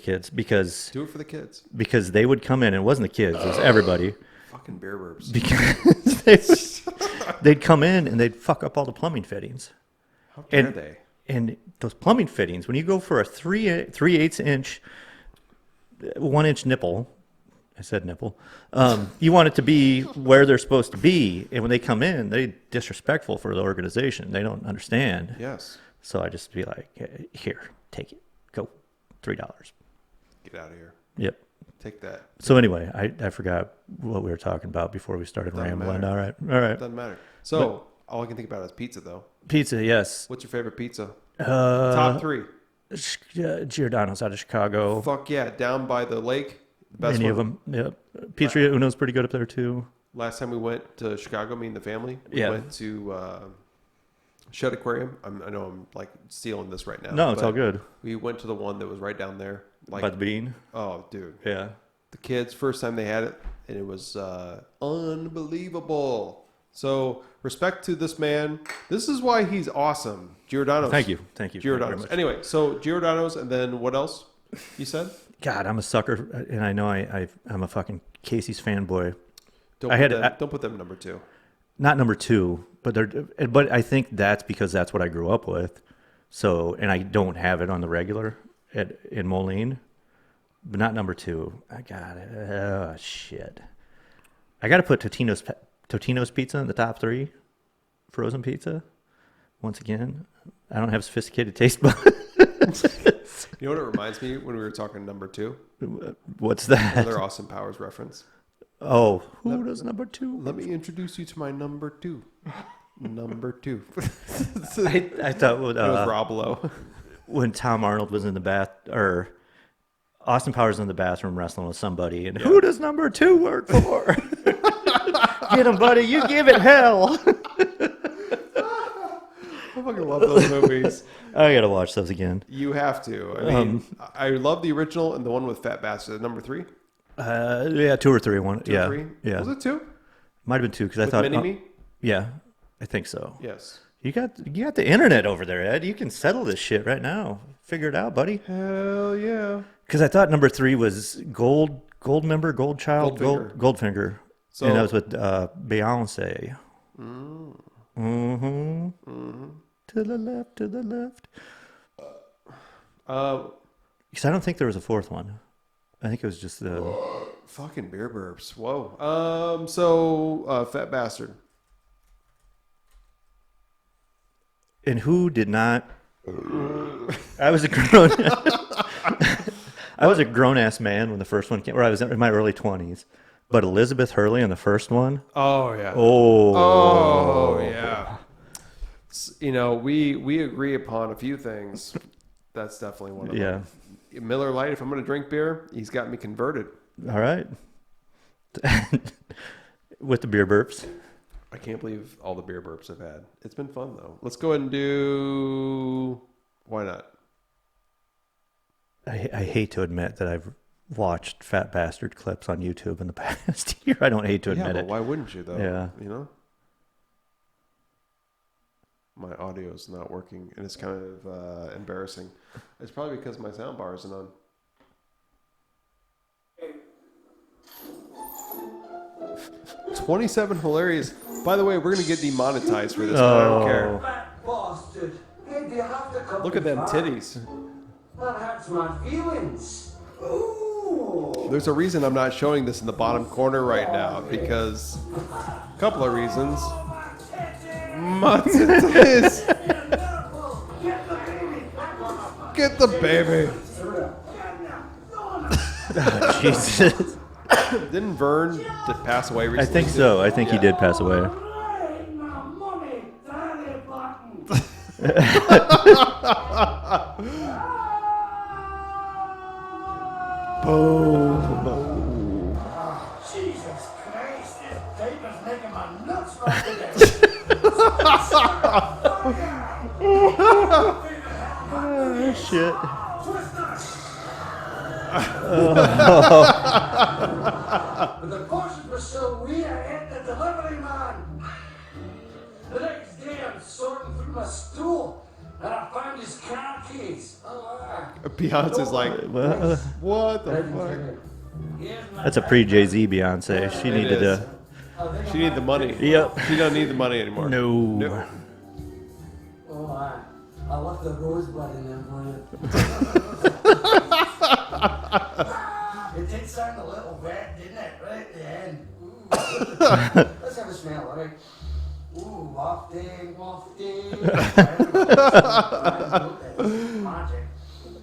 kids. Because Do it for the kids. they would come in, and it wasn't the kids, it was everybody. Fucking beer burps. Because they'd come in and they'd fuck up all the plumbing fittings. How dare they? And those plumbing fittings, when you go for a 3/8 inch, 1 inch nipple, I said nipple, you want it to be where they're supposed to be. And when they come in, they're disrespectful for the organization. They don't understand. Yes. So I just be like, here, take it. Go. $3. Get out of here. Yep. Take that. So anyway, I forgot what we were talking about before we started Doesn't rambling. matter. All right. Doesn't matter. So all I can think about is pizza, though. Pizza, yes. What's your favorite pizza? Uh, Top 3. Giordano's out of Chicago. Fuck yeah. Down by the lake. The best Many one. of them. Yep. Pizzeria Uno's pretty good up there too. Last time we went to Chicago, me and the family, we Yeah. went to Shedd Aquarium. I know I'm like stealing this right now. No, it's but all good. We went to the one that was right down there. Like, By the bean. oh, dude. Yeah. The kids, first time they had it, and it was unbelievable. So, respect to this man. This is why he's awesome. Giordano's. Thank you. Very Giordano's. much. Anyway, so Giordano's, and then what else you said? God, I'm a sucker, and I know I'm a fucking Casey's fanboy. Don't put them number 2. Not number 2, but I think that's because that's what I grew up with. So, and I don't have it on the regular in Moline, but not number 2. I got it. Oh shit! I got to put Totino's pizza in the top 3. Frozen pizza. Once again, I don't have sophisticated taste buds. You know what it reminds me when we were talking number 2? What's that? Another Austin Powers reference. Oh, who does number 2? Let me introduce you to my number 2. Number 2. I thought It was Rob Lowe. when Tom Arnold was in the bath, or Austin Powers in the bathroom wrestling with somebody, and who does number 2 work for? Get him, buddy. You give it hell. I fucking love those movies. I gotta watch those again. You have to. I mean, I love the original and the one with Fat Bastard. Number 3? Yeah, 2 or 3. One. 2 yeah, or 3? yeah. Was it 2? Might have been 2 because I With thought. Mini-Me? Yeah, I think so. Yes. You got the internet over there, Ed. You can settle this shit right now. Figure it out, buddy. Hell yeah. Because I thought number 3 was Gold Member, Gold Child, Goldfinger. Goldfinger. So, And that was with Beyonce. Mm-hmm. To the left, to the left. Because I don't think there was a 4th one. I think it was just the... fucking beer burps. Whoa. So, Fat Bastard. And who did not... I was a grown... I was a grown-ass man when the first one came, or I was in my early 20s. But Elizabeth Hurley in the first one... Oh, yeah. Oh, yeah. You know, we agree upon a few things. That's definitely one of them. Yeah. Miller Lite, if I'm going to drink beer, he's got me converted. All right. With the beer burps. I can't believe all the beer burps I've had. It's been fun, though. Let's go ahead and do... Why not? I hate to admit that I've watched Fat Bastard clips on YouTube in the past year. I don't hate to admit but it. why wouldn't you, though? Yeah. You know? my audio is not working, and it's kind of embarrassing. It's probably because my sound bar isn't on. 27 hilarious. By the way, we're gonna get demonetized for this. But I don't care. Fat bastard. Hey, do you have to come Look at them back? titties. That hurts my feelings. Ooh. There's a reason I'm not showing this in the bottom corner right now, because a couple of reasons. My titties. Get the baby. Jesus. Didn't Vern pass away recently? I think so. I think he did pass away. Boom. Jesus Christ, this paper's making my nuts run today. Shit. But the portions were so weird, I hit the delivery man. The next day, I'm sorting through my stool, and I found his car keys. Beyonce's like, what the fuck? That's a pre-Jay-Z Beyonce. She needed is. to. She need the money. Yep. She don't need the money anymore. No. Oh, I left the rosebud in there for you. It did sound a little wet, didn't it? Right at the end. Ooh. Let's have a smell, all right? Ooh, wafting, wafting. Magic.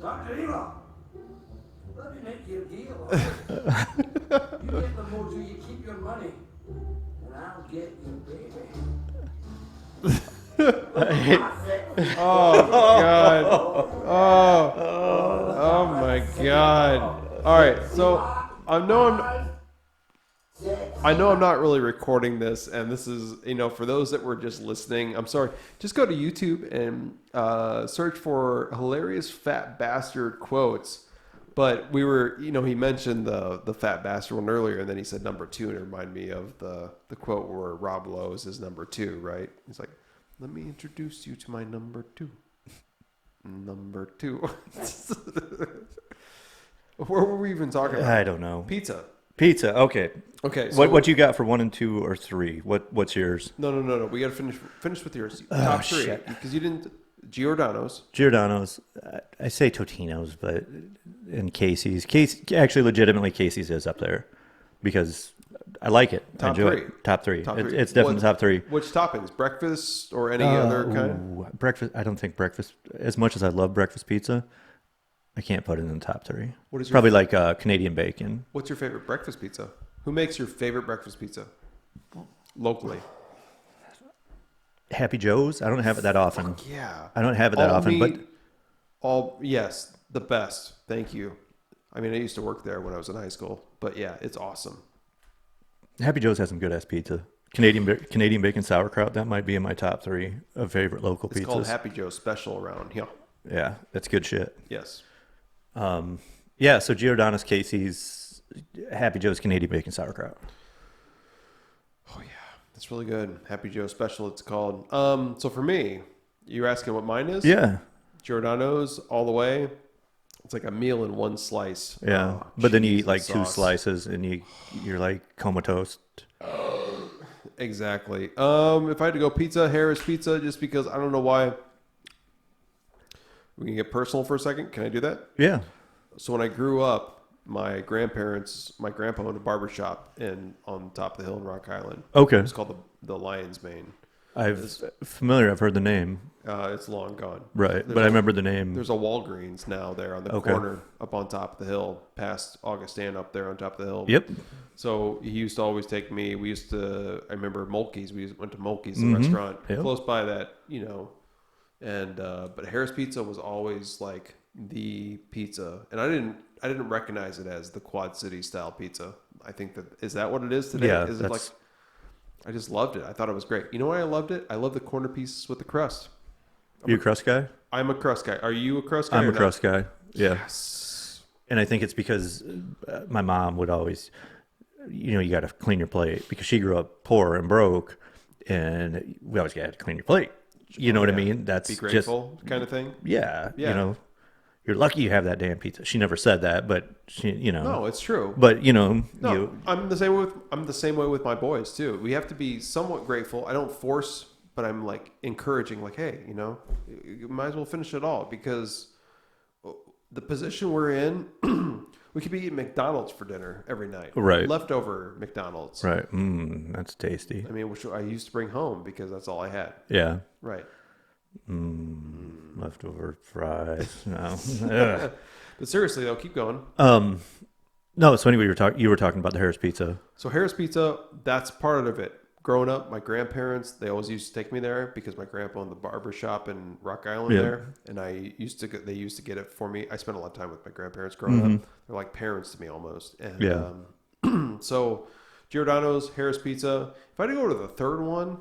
Dr. Eva, let me make you a deal, all right? You get the mojo, you keep your money, and I'll get your baby. Oh God. Oh my God. All right, so I know I'm not really recording this, and this is, for those that were just listening, I'm sorry. Just go to YouTube and search for hilarious fat bastard quotes. But we were, he mentioned the fat bastard one earlier, and then he said number 2, and it reminded me of the quote where Rob Lowe's is number 2, right? He's like, let me introduce you to my number 2. Number 2. Where were we even talking about? I don't know. Pizza. Okay. Okay. So What you got for 1 and 2 or 3? What's yours? No. We got to finish with yours. Top 3, shit. because you didn't. Giordano's. Giordano's. I say Totino's, but and Casey's. Actually, legitimately, Casey's is up there because I like it. I Top enjoy 3. it. Top 3. Top 3. It's definitely top 3. Which toppings? Breakfast or any other kind? Breakfast. I don't think breakfast. As much as I love breakfast pizza, I can't put it in the top 3. What is your probably like Canadian bacon? What's your favorite breakfast pizza? Who makes your favorite breakfast pizza locally? Happy Joe's. I don't have it that often. Yeah. I don't have it that often, but yes, the best. Thank you. I mean, I used to work there when I was in high school, but yeah, it's awesome. Happy Joe's has some good ass pizza. Canadian bacon sauerkraut. That might be in my top 3 of favorite local pizzas. It's called Happy Joe's Special around here. Yeah, that's good shit. Yes. Yeah, so Giordano's, Casey's, Happy Joe's Canadian bacon sauerkraut. Oh yeah, that's really good. Happy Joe Special, it's called. So for me, you're asking what mine is? Yeah. Giordano's all the way. It's like a meal in one slice. Yeah, Oh, but then you cheese eat like and 2 sauce. slices and you're like comatose. Exactly. If I had to go pizza, Harris Pizza, just because I don't know why. We can get personal for a second. Can I do that? Yeah. So when I grew up, my grandpa owned a barbershop on top of the hill in Rock Island. Okay. It's called the Lion's Mane. I've heard the name. It's long gone. Right, but I remember the name. There's a Walgreens now there on the corner up on top of the hill, past Augustana up there on top of the hill. Yep. So he used to always take me. I remember Mulkey's. We went to Mulkey's, the restaurant close by that, And but Harris Pizza was always like the pizza, and I didn't recognize it as the Quad City style pizza. I think is that what it is today? Yeah, Is it like? I just loved it. I thought it was great. You know why I loved it? I love the corner pieces with the crust. You a crust guy? I'm a crust guy. Are you a crust guy? I'm a crust guy. Yeah. Yes. And I think it's because my mom would always, you got to clean your plate because she grew up poor and broke, and we always got to clean your plate. You know what I mean? That's Be just, grateful kind of thing. yeah, Yeah. you know, you're lucky you have that damn pizza. She never said that, but she, you know. No, it's true. But, you know, No, I'm the same way with my boys too. We have to be somewhat grateful. I don't force, but I'm like encouraging, like, hey, you know, you might as well finish it all because the position we're in, we could be eating McDonald's for dinner every night. Right. Leftover McDonald's. right. That's tasty. I mean, which I used to bring home because that's all I had. Yeah. Right. Leftover fries. No. Ugh. But seriously though, keep going. No, so anyway, you were talking about the Harris Pizza. So Harris Pizza, that's part of it. Growing up, my grandparents, they always used to take me there because my grandpa owned the barber shop in Rock Island Yeah. there. And they used to get it for me. I spent a lot of time with my grandparents growing up. They're like parents to me almost. And Yeah. so Giordano's, Harris Pizza. If I had to go to the third one,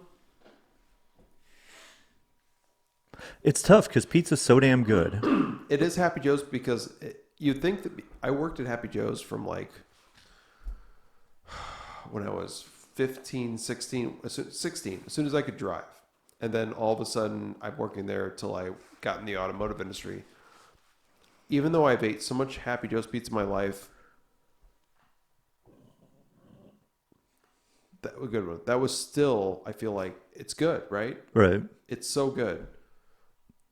It's tough because pizza's so damn good. it is Happy Joe's because you'd think that I worked at Happy Joe's from like when I was 15, 16, 16, as soon as I could drive. And then all of a sudden I'm working there till I got in the automotive industry. Even though I've ate so much Happy Joe's pizza in my life, that was a good one. That was still, I feel like it's good, right? Right. It's so good.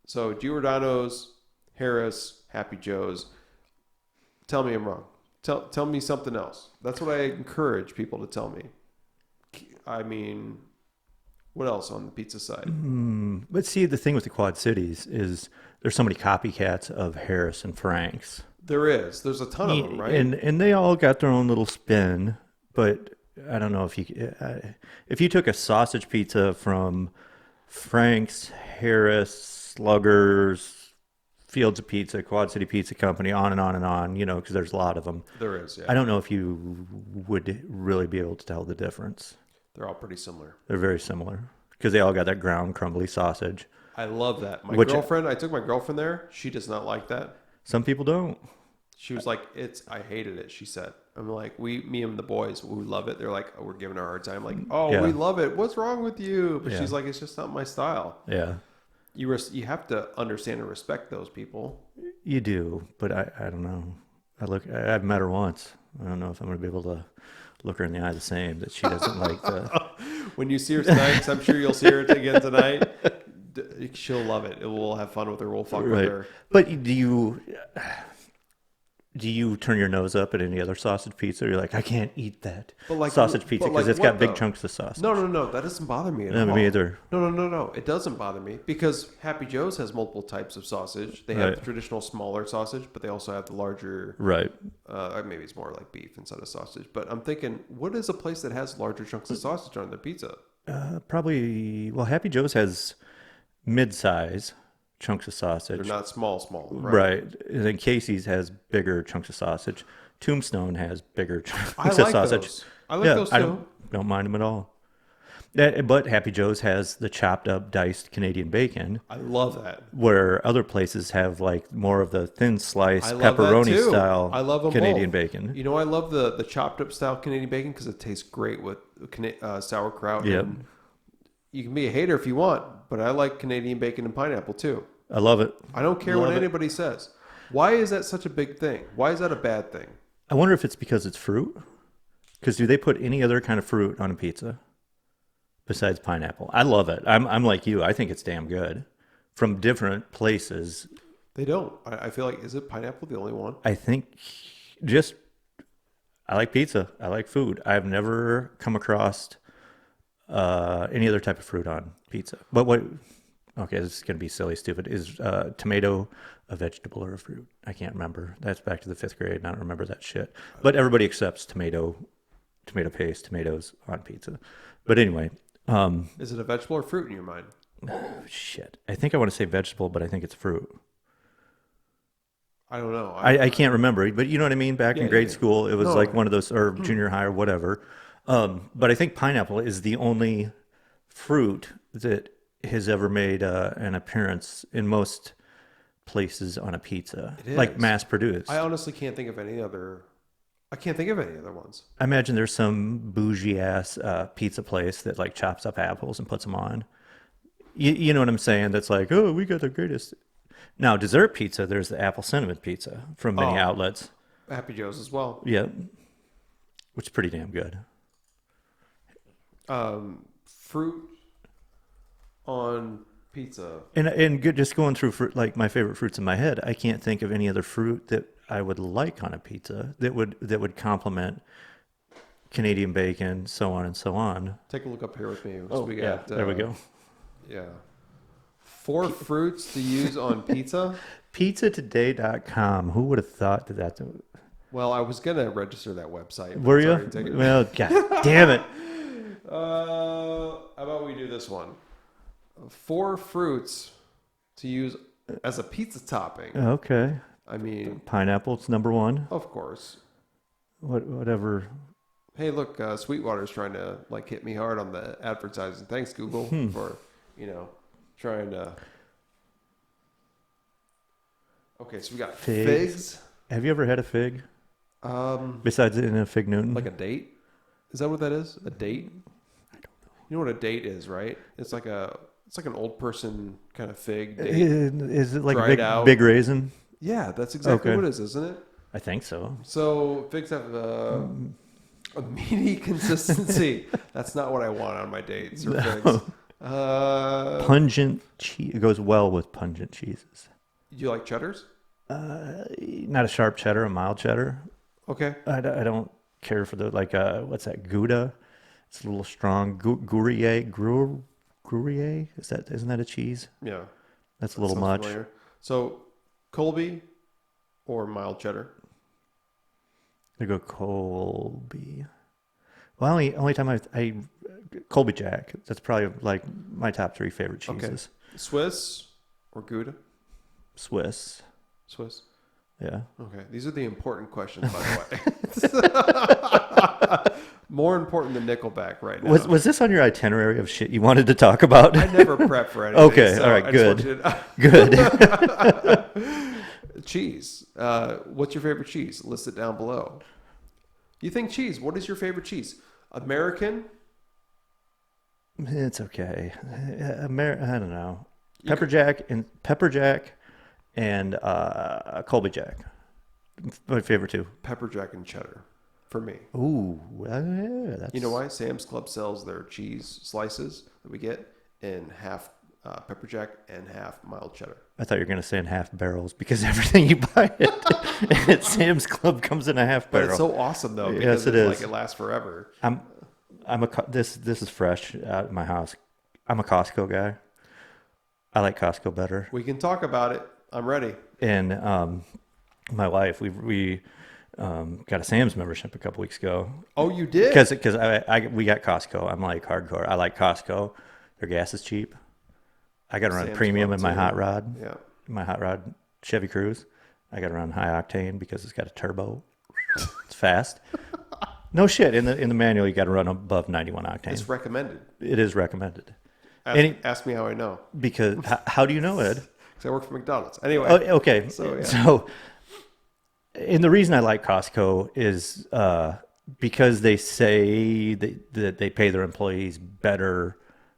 So Giordano's, Harris, Happy Joe's. Tell me I'm wrong. Tell me something else. That's what I encourage people to tell me. I mean, what else on the pizza side? But see, the thing with the Quad Cities is there's so many copycats of Harris and Frank's. There is. There's a ton of them, right? And they all got their own little spin. But I don't know if you took a sausage pizza from Frank's, Harris, Sluggers, Fields of Pizza, Quad City Pizza Company, on and on and on, you know, because there's a lot of them. There is, yeah. I don't know if you would really be able to tell the difference. They're all pretty similar. They're very similar because they all got that ground crumbly sausage. I love that. My Which- girlfriend, I took my girlfriend there. She does not like that. Some people don't. She was like, I hated it, she said. I'm like, me and the boys, we love it. They're like, oh, we're giving her a hard time. Like, oh, Yeah. we love it. What's wrong with you? But Yeah. she's like, it's just not my style. Yeah, You have to understand and respect those people. you do, but I don't know. I've met her once. I don't know if I'm going to be able to look her in the eye the same that she doesn't like the. When you see her tonight, 'cause I'm sure you'll see her again tonight, she'll love it. We'll have fun with her. We'll fuck with Right. her. But do you turn your nose up at any other sausage pizza? You're like, I can't eat that But like- sausage pizza but because like it's got what, big though? chunks of sausage. No. That doesn't bother me at No, all. me either. No. It doesn't bother me because Happy Joe's has multiple types of sausage. They have Right. the traditional smaller sausage, but they also have the larger. Right. Maybe it's more like beef instead of sausage. But I'm thinking, what is a place that has larger chunks of sausage on their pizza? Probably. Well, Happy Joe's has mid-size chunks of sausage. They're not small, Right. And then Casey's has bigger chunks of sausage. Tombstone has bigger chunks I of like sausage. those. I like those I too. don't mind them at all. But Happy Joe's has the chopped up, diced Canadian bacon, I love that. where other places have like more of the thin slice I love that pepperoni too. style I love them Canadian both. bacon. You know, I love the chopped up style Canadian bacon because it tastes great with sauerkraut. Yep. And you can be a hater if you want, but I like Canadian bacon and pineapple too. I love it. I don't care Love what it. anybody says. Why is that such a big thing? Why is that a bad thing? I wonder if it's because it's fruit. Because do they put any other kind of fruit on a pizza besides pineapple? I love it. I'm like you. I think it's damn good. From different places, They don't. I feel like, is it pineapple the only one? I think I like pizza. I like food. I've never come across any other type of fruit on pizza. But what? Okay, this is gonna be silly, stupid. Is tomato a vegetable or a fruit? I can't remember. That's back to the 5th grade, and I don't remember that shit. But everybody accepts tomato paste, tomatoes on pizza. But anyway, Is it a vegetable or fruit in your mind? shit. I think I want to say vegetable, but I think it's fruit. I don't know. I can't remember, but you know what I mean? Back in grade school, it was No. like one of those, or junior high or whatever. But I think pineapple is the only fruit that has ever made an appearance in most places on a pizza, It like is. mass produced. I honestly can't think of any other. I can't think of any other ones. I imagine there's some bougie ass pizza place that like chops up apples and puts them on. You know what I'm saying? That's like, oh, we got the greatest. Now, dessert pizza, there's the apple cinnamon pizza from many outlets. Happy Joe's as well. Yeah, which is pretty damn good. Fruit on pizza. And good, just going through fruit, like my favorite fruits in my head, I can't think of any other fruit that I would like on a pizza that would complement Canadian bacon, so on and so on. Take a look up here with me. So Oh, we yeah, got, there we go. Yeah. 4 fruits to use on pizza. Pizzatoday.com. Who would have thought that? Well, I was going to register that website. Were it's you? already taken. Well, god damn it. How about we do this one? 4 fruits to use as a pizza topping. Okay. I mean, Pineapple's number one. of course. Whatever. Hey, look, Sweetwater's trying to like hit me hard on the advertising. Thanks, Google, for trying to. Okay, so we got figs. Have you ever had a fig? Besides in a fig Newton? Like a date? Is that what that is? A date? I don't know. You know what a date is, right? It's like an old person kind of fig date. Is it like Dried a out. big raisin? Yeah, that's exactly Okay. what it is, isn't it? I think so. So figs have a meaty consistency. That's not what I want on my dates or figs. Pungent cheese. It goes well with pungent cheeses. Do you like cheddars? Not a sharp cheddar, a mild cheddar. Okay. I don't care for the, like, what's that, Gouda? It's a little strong. Gruyere? Isn't that a cheese? Yeah. That's a little Sounds much. familiar. So Colby or mild cheddar? I go Colby. Well, only time I Colby Jack. That's probably like my top 3 favorite cheeses. Okay. Swiss or Gouda? Swiss. Swiss. Yeah. Okay. These are the important questions, by the way. More important than Nickelback right now. Was this on your itinerary of shit you wanted to talk about? I never prep for anything. Okay, so all right, I just good. want you to- Good. Cheese. What's your favorite cheese? List it down below. You think cheese? What is your favorite cheese? American? It's okay. I don't know. Pepper Jack and Colby Jack. My favorite 2. Pepper jack and cheddar for me. Ooh, yeah, that's... You know why? Sam's Club sells their cheese slices that we get in half pepper jack and half mild cheddar. I thought you were going to say in half barrels because everything you buy at Sam's Club comes in a half barrel. But it's so awesome though because Yes, it it's is. like it lasts forever. This is fresh out of my house. I'm a Costco guy. I like Costco better. We can talk about it. I'm ready. And my wife, we got a Sam's membership a couple weeks ago. Oh, you did? Because we got Costco. I'm like hardcore. I like Costco. Their gas is cheap. I got to run Sam's premium Club in my too. hot rod. Yeah. My hot rod Chevy Cruze. I got to run high octane because it's got a turbo. It's fast. No shit. In the manual, you got to run above 91 octane. It's recommended. It is recommended. Ask me how I know. Because how do you know, Ed? Because I work for McDonald's. Anyway. Oh, okay. So, yeah. So, and the reason I like Costco is because they say that they pay their employees better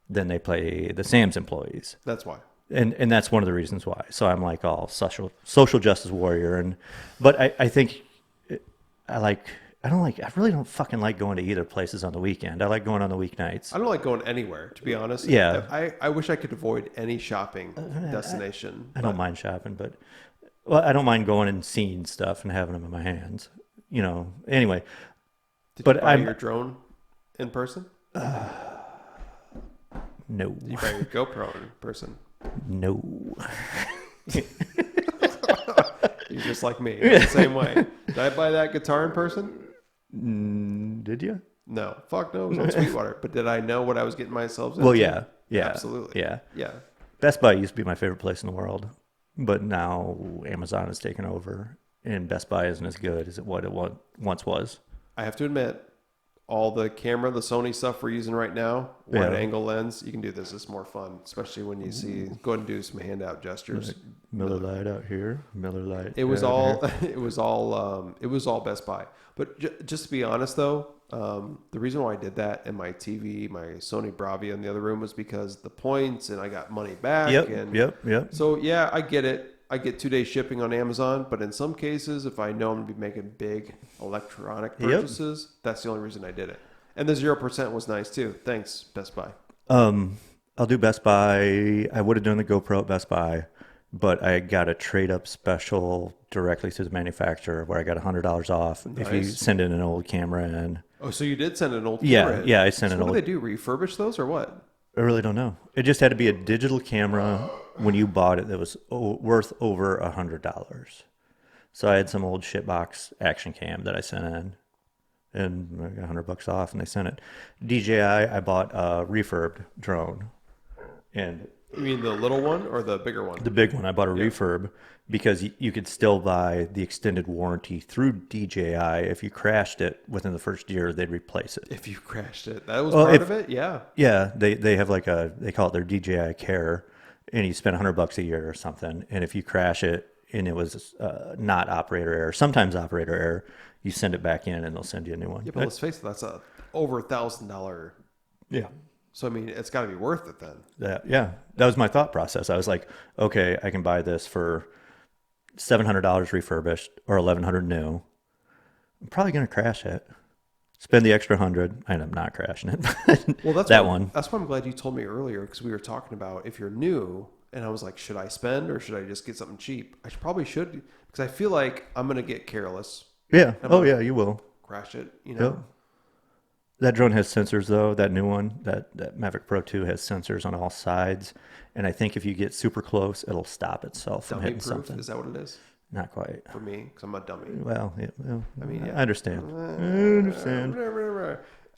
than they pay the Sam's employees. That's why. And that's one of the reasons why. So I'm like all social justice warrior, but I think I really don't fucking like going to either places on the weekend. I like going on the weeknights. I don't like going anywhere, to be honest. Yeah. I wish I could avoid any shopping destination. I don't mind shopping, but I don't mind going and seeing stuff and having them in my hands. Anyway. Did you buy your drone in person? No. Did you buy your GoPro in person? No. You're just like me. The same way. Did I buy that guitar in person? Did you? No. Fuck no. It was on Sweetwater. But did I know what I was getting myself into? Well, yeah. Absolutely. Yeah. Yeah. Best Buy used to be my favorite place in the world, but now Amazon has taken over, and Best Buy isn't as good as what it once was. I have to admit, all the Sony stuff we're using right now, wide Yeah. angle lens. You can do this. It's more fun, especially when you see. Go ahead and do some handout gestures. Miller Lite out here. Miller Lite. It was down all. here. It was all. It was all Best Buy. But just to be honest, though, the reason why I did that and my TV, my Sony Bravia in the other room was because the points and I got money back. Yep. So yeah, I get it. I get 2 days shipping on Amazon, but in some cases, if I know I'm going to be making big electronic purchases, that's the only reason I did it. And the 0% was nice too. Thanks, Best Buy. I'll do Best Buy. I would have done the GoPro at Best Buy, but I got a trade up special directly to the manufacturer where I got $100 off if you Nice. send in an old camera in. Oh, so you did send an old camera in. Yeah, I sent So an what old. do they do? Refurbish those or what? I really don't know. It just had to be a digital camera when you bought it that was worth over $100. So I had some old shitbox action cam that I sent in, and I got $100 off, and they sent it. DJI, I bought a refurbed drone, and You mean the little one or the bigger one? the big one, I bought a refurb because you could still buy the extended warranty through DJI. If you crashed it within the first year, they'd replace it. If you crashed it. That was Well, part if- of it? Yeah. Yeah, they have like they call it their DJI Care, and you spend $100 a year or something. And if you crash it and it was not operator error, sometimes operator error, you send it back in and they'll send you a new one. Yeah, but let's face it, that's over $1,000. Yeah. So, I mean, it's got to be worth it then. That was my thought process. I was like, okay, I can buy this for $700 refurbished or $1,100 new. I'm probably going to crash it. Spend the extra 100. I end up not crashing it. Well, that's that why, one. That's why I'm glad you told me earlier because we were talking about if you're new, and I was like, should I spend or should I just get something cheap? I probably should because I feel like I'm going to get careless, Yeah. Oh, yeah, you will. crash it, you know? Yep. That drone has sensors though. That new one, that Mavic Pro 2 has sensors on all sides. And I think if you get super close, it'll stop itself from Dummy hitting proof, something. is that what it is? Not quite. For me, because I'm a dummy. Well, I mean, yeah. I understand. I understand.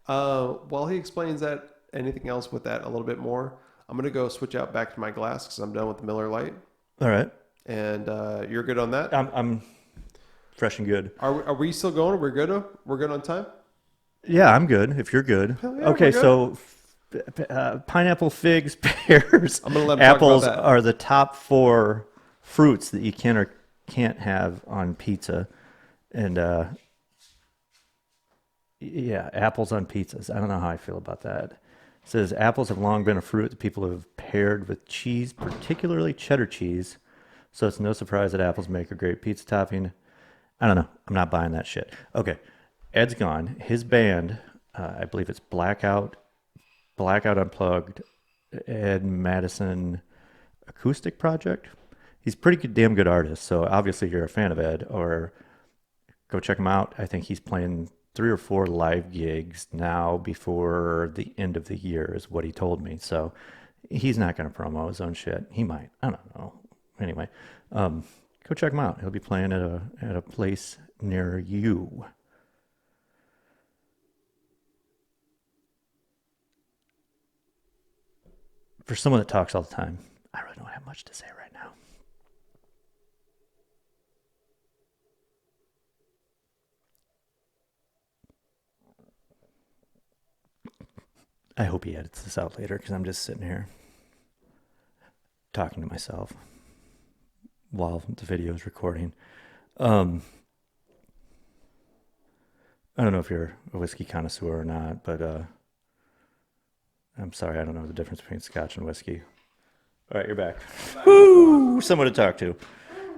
While he explains that, anything else with that a little bit more, I'm going to go switch out back to my glass because I'm done with the Miller Lite. All right. And you're good on that? I'm fresh and good. Are we still going? We're good? We're good on time? Yeah, I'm good. If you're good. yeah, Okay, we're so pineapple, figs, pears, I'm gonna let him talk apples about that. are the top 4 fruits that you can or can't have on pizza. And yeah, apples on pizzas. I don't know how I feel about that. It says apples have long been a fruit that people have paired with cheese, particularly cheddar cheese. So it's no surprise that apples make a great pizza topping. I don't know. I'm not buying that shit. Okay. Ed's gone. His band, I believe it's Blackout Unplugged, Ed Madison Acoustic Project. He's a pretty good, damn good artist. So obviously you're a fan of Ed, or go check him out. I think he's playing 3 or 4 live gigs now before the end of the year is what he told me. So he's not going to promo his own shit. He might. I don't know. Anyway, go check him out. He'll be playing at a place near you. For someone that talks all the time, I really don't have much to say right now. I hope he edits this out later because I'm just sitting here talking to myself while the video is recording. I don't know if you're a whiskey connoisseur or not, but I'm sorry, I don't know the difference between scotch and whiskey. All right, you're back. Woo! Someone to talk to.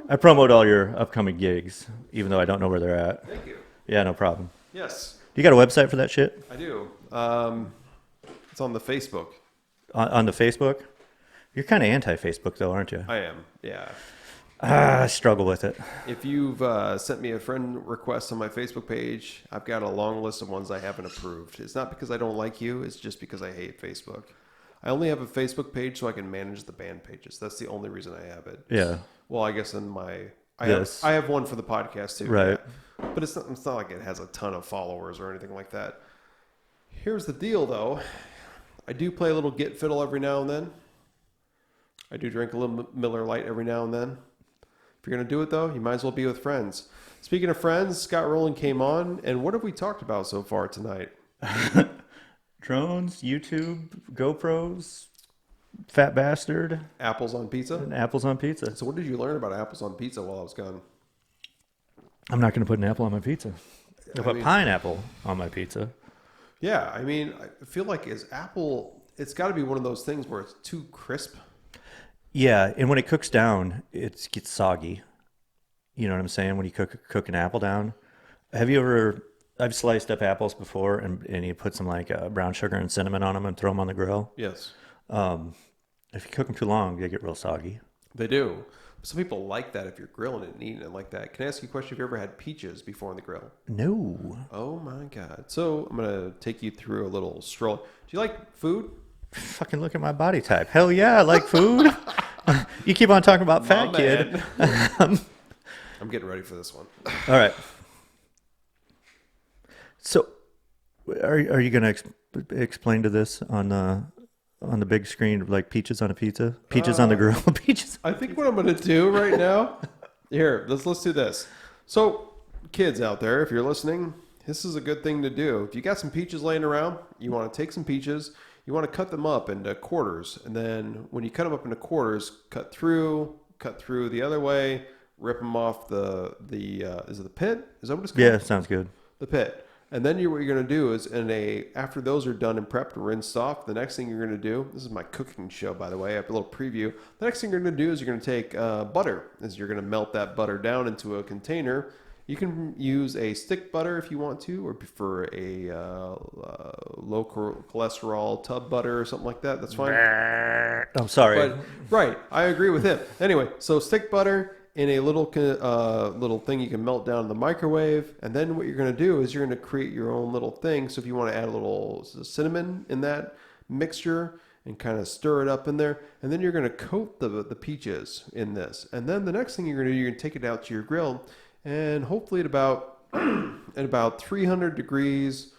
I promote all your upcoming gigs, even though I don't know where they're at. Thank you. Yeah, no problem. Yes, You got a website for that shit? I do. It's on the Facebook. On the Facebook? You're kind of anti-Facebook, though, aren't you? I am, yeah. I struggle with it. If you've sent me a friend request on my Facebook page, I've got a long list of ones I haven't approved. It's not because I don't like you. It's just because I hate Facebook. I only have a Facebook page so I can manage the band pages. That's the only reason I have it. Yeah. Well, I guess in my... I Yes. have one for the podcast too. Right. Yeah. But it's not like it has a ton of followers or anything like that. Here's the deal, though. I do play a little Get Fiddle every now and then. I do drink a little Miller Lite every now and then. If you're going to do it, though, you might as well be with friends. Speaking of friends, Scott Roland came on, and what have we talked about so far tonight? Drones, YouTube, GoPros, fat bastard, Apples on pizza. and apples on pizza. So what did you learn about apples on pizza while I was gone? I'm not going to put an apple on my pizza. I'll put pineapple on my pizza. Yeah, I mean, I feel like it's got to be one of those things where it's too crisp. Yeah, and when it cooks down, it gets soggy. You know what I'm saying? When you cook an apple down. I've sliced up apples before, and you put some like brown sugar and cinnamon on them and throw them on the grill. Yes, If you cook them too long, they get real soggy. they do. Some people like that if you're grilling it and eating it like that. Can I ask you a question? Have you ever had peaches before on the grill? No. Oh my God. So I'm going to take you through a little stroll. Do you like food? Fucking look at my body type. Hell yeah, I like food. You keep on talking about fat My kid. man. I'm getting ready for this one. All right. So, are you going to explain to this on the big screen, like peaches on a pizza, peaches on the grill, peaches? I think what I'm going to do right now, here, let's do this. So, kids out there, if you're listening, this is a good thing to do. If you got some peaches laying around, you want to take some peaches, you want to cut them up into quarters, and then when you cut them up into quarters, cut through the other way, rip them off the is it the pit? Is that what it's called? Yeah, sounds good. The pit. And then what you're going to do is after those are done and prepped, rinsed off, the next thing you're going to do, this is my cooking show, by the way, I have a little preview. The next thing you're going to do is you're going to take butter, you're going to melt that butter down into a container. You can use a stick butter if you want to, or prefer a low cholesterol tub butter or something like that. That's fine. I'm sorry. But right, I agree with him. Anyway, so stick butter in a little thing you can melt down in the microwave, and then what you're going to do is you're going to create your own little thing. So if you want to add a little cinnamon in that mixture and kind of stir it up in there, and then you're going to coat the peaches in this, and then the next thing you're going to do, you're going to take it out to your grill, and hopefully at about 300 degrees.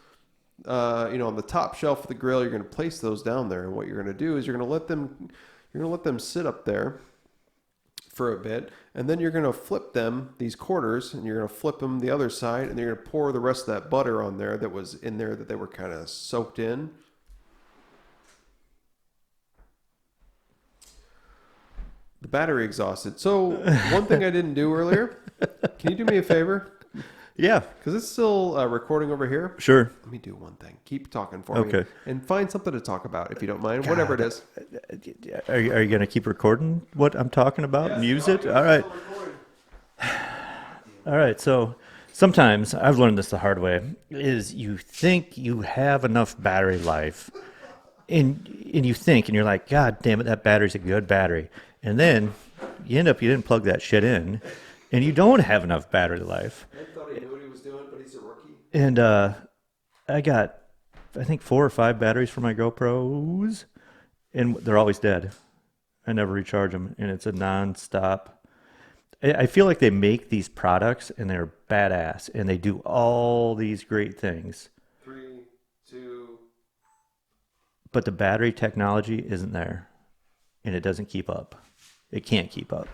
On the top shelf of the grill, you're going to place those down there, and what you're going to do is you're going to let them sit up there for a bit, and then you're going to flip them these quarters, and you're going to flip them the other side, and you're going to pour the rest of that butter on there that was in there that they were kind of soaked in. The battery exhausted. So one thing I didn't do earlier, can you do me a favor? Yeah, Because it's still recording over here. sure. Let me do one thing. Keep talking for me. Okay. And find something to talk about if you don't mind. Whatever it is. Are you going to keep recording what I'm talking about and use it? All right. All right. So sometimes I've learned this the hard way is you think you have enough battery life and you're like, God damn it, that battery's a good battery. And then you didn't plug that shit in and you don't have enough battery life. I thought he knew what he was doing, but he's a rookie. And I got, I think 4 or 5 batteries for my GoPros, and they're always dead. I never recharge them, and it's a non-stop. I feel like they make these products, and they're badass, and they do all these great things. 3, 2. But the battery technology isn't there, and it doesn't keep up. It can't keep up.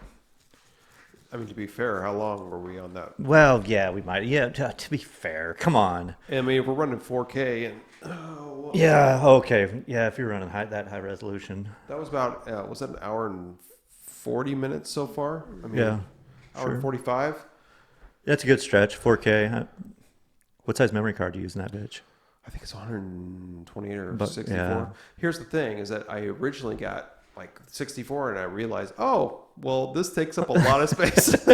I mean, to be fair, how long were we on that? Well, yeah, we might. Yeah, to be fair, come on. I mean, if we're running 4K, and Yeah, okay. Yeah, if you're running that high resolution. that was about was that an hour and 40 minutes so far? I mean, Yeah, hour and 45. That's a good stretch. 4K. What size memory card do you use in that bitch? I think it's 128 or But, 64. yeah. Here's the thing: is that I originally got like 64, and I realized, oh, well, this takes up a lot of space.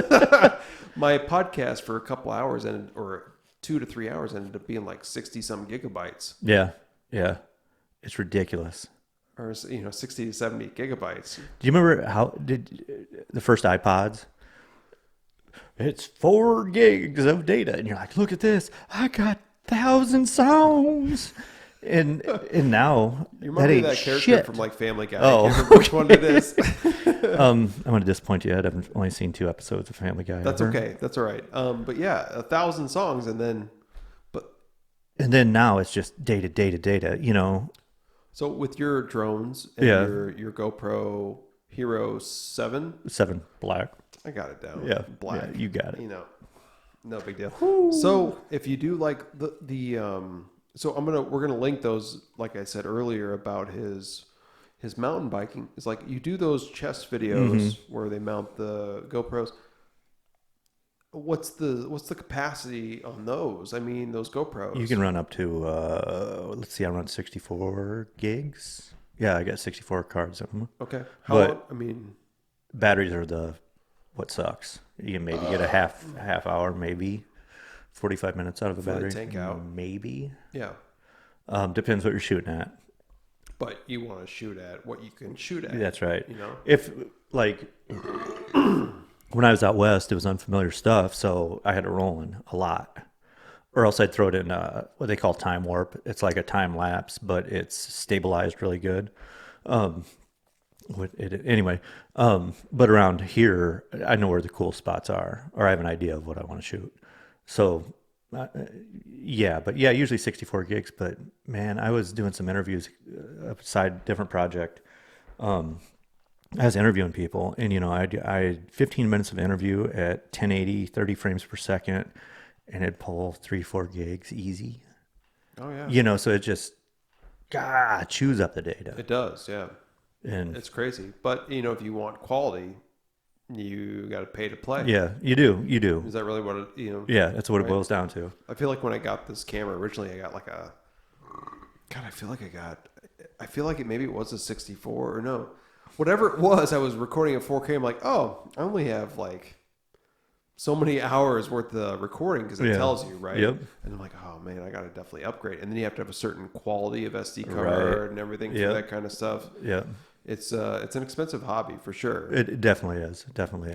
My podcast for a couple hours or 2 to 3 hours ended up being like 60 some gigabytes, Yeah. It's ridiculous. or 60 to 70 gigabytes. Do you remember how did the first iPods? It's 4 gigs of data, and you're like, look at this! I got 1,000 songs, and now You that remember ain't that character shit. from like Family Guy? Oh, I can't remember which one it is. I'm going to disappoint you. I've only seen 2 episodes of Family Guy. That's ever. okay. That's all right. But yeah, 1,000 songs, and then now it's just data. so with your drones and Yeah. your GoPro Hero 7, 7 black. I got it down. Yeah, Black. yeah, you got it. No big deal. So if you do like the So we're gonna link those, like I said earlier about his mountain biking. It's like you do those chest videos where they mount the GoPros. What's the capacity on those? I mean, those GoPros. You can run up to let's see, I run 64 gigs. Yeah, I got 64 cards in them. Okay. But I mean, batteries are what sucks. You can maybe get a half hour, maybe 45 minutes out of a For the battery. tank out. Maybe. yeah. Depends what you're shooting at. But you want to shoot at what you can shoot at. That's right. You know? If like when I was out west, it was unfamiliar stuff, so I had a Roland a lot, or else I'd throw it in what they call time warp. It's like a time lapse, but it's stabilized really good. Anyway, but around here, I know where the cool spots are, or I have an idea of what I want to shoot. So, usually 64 gigs. But man, I was doing some interviews, different project. I was interviewing people, and I had 15 minutes of interview at 1080, 30 frames per second, and it'd pull 3-4 gigs easy. Oh yeah. So it just chews up the data. It does, yeah. And it's crazy. But if you want quality, you got to pay to play. Yeah, you do. Is that really what Yeah, that's what right? it boils down to. I feel like when I got this camera originally, I got like I feel like maybe it was a 64 or no. Whatever it was, I was recording at 4K. I'm like, oh, I only have like so many hours worth of recording because it tells you, right? Yep. And I'm like, oh man, I got to definitely upgrade. And then you have to have a certain quality of SD card and everything for that kind of stuff. Yeah. It's an expensive hobby for sure. It definitely is.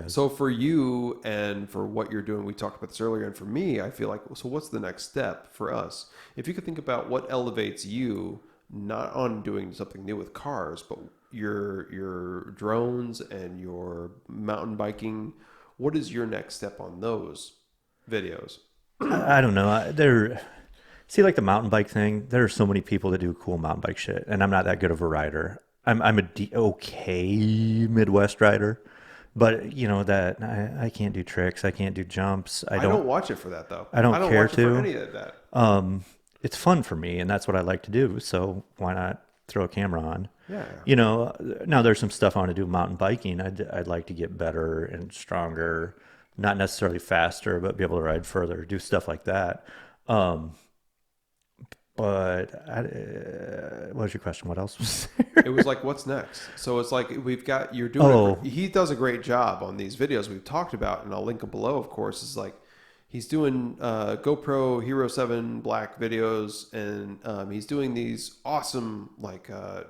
So for you and for what you're doing, we talked about this earlier. And for me, I feel like, so what's the next step for us? If you could think about what elevates you, not on doing something new with cars, but your drones and your mountain biking, what is your next step on those videos? I don't know. Like the mountain bike thing. There are so many people that do cool mountain bike shit, and I'm not that good of a rider. I'm okay Midwest rider, but that I can't do tricks. I can't do jumps. I don't watch it for that though. I don't care watch it to. for any of that. It's fun for me, and that's what I like to do. So why not throw a camera on? Yeah. Now there's some stuff I want to do mountain biking. I'd like to get better and stronger, not necessarily faster, but be able to ride further, do stuff like that. But what was your question? What else was there? It was like, what's next? So it's like you're doing he does a great job on these videos we've talked about, and I'll link them below, of course. It's like he's doing GoPro Hero 7 Black videos, and he's doing these awesome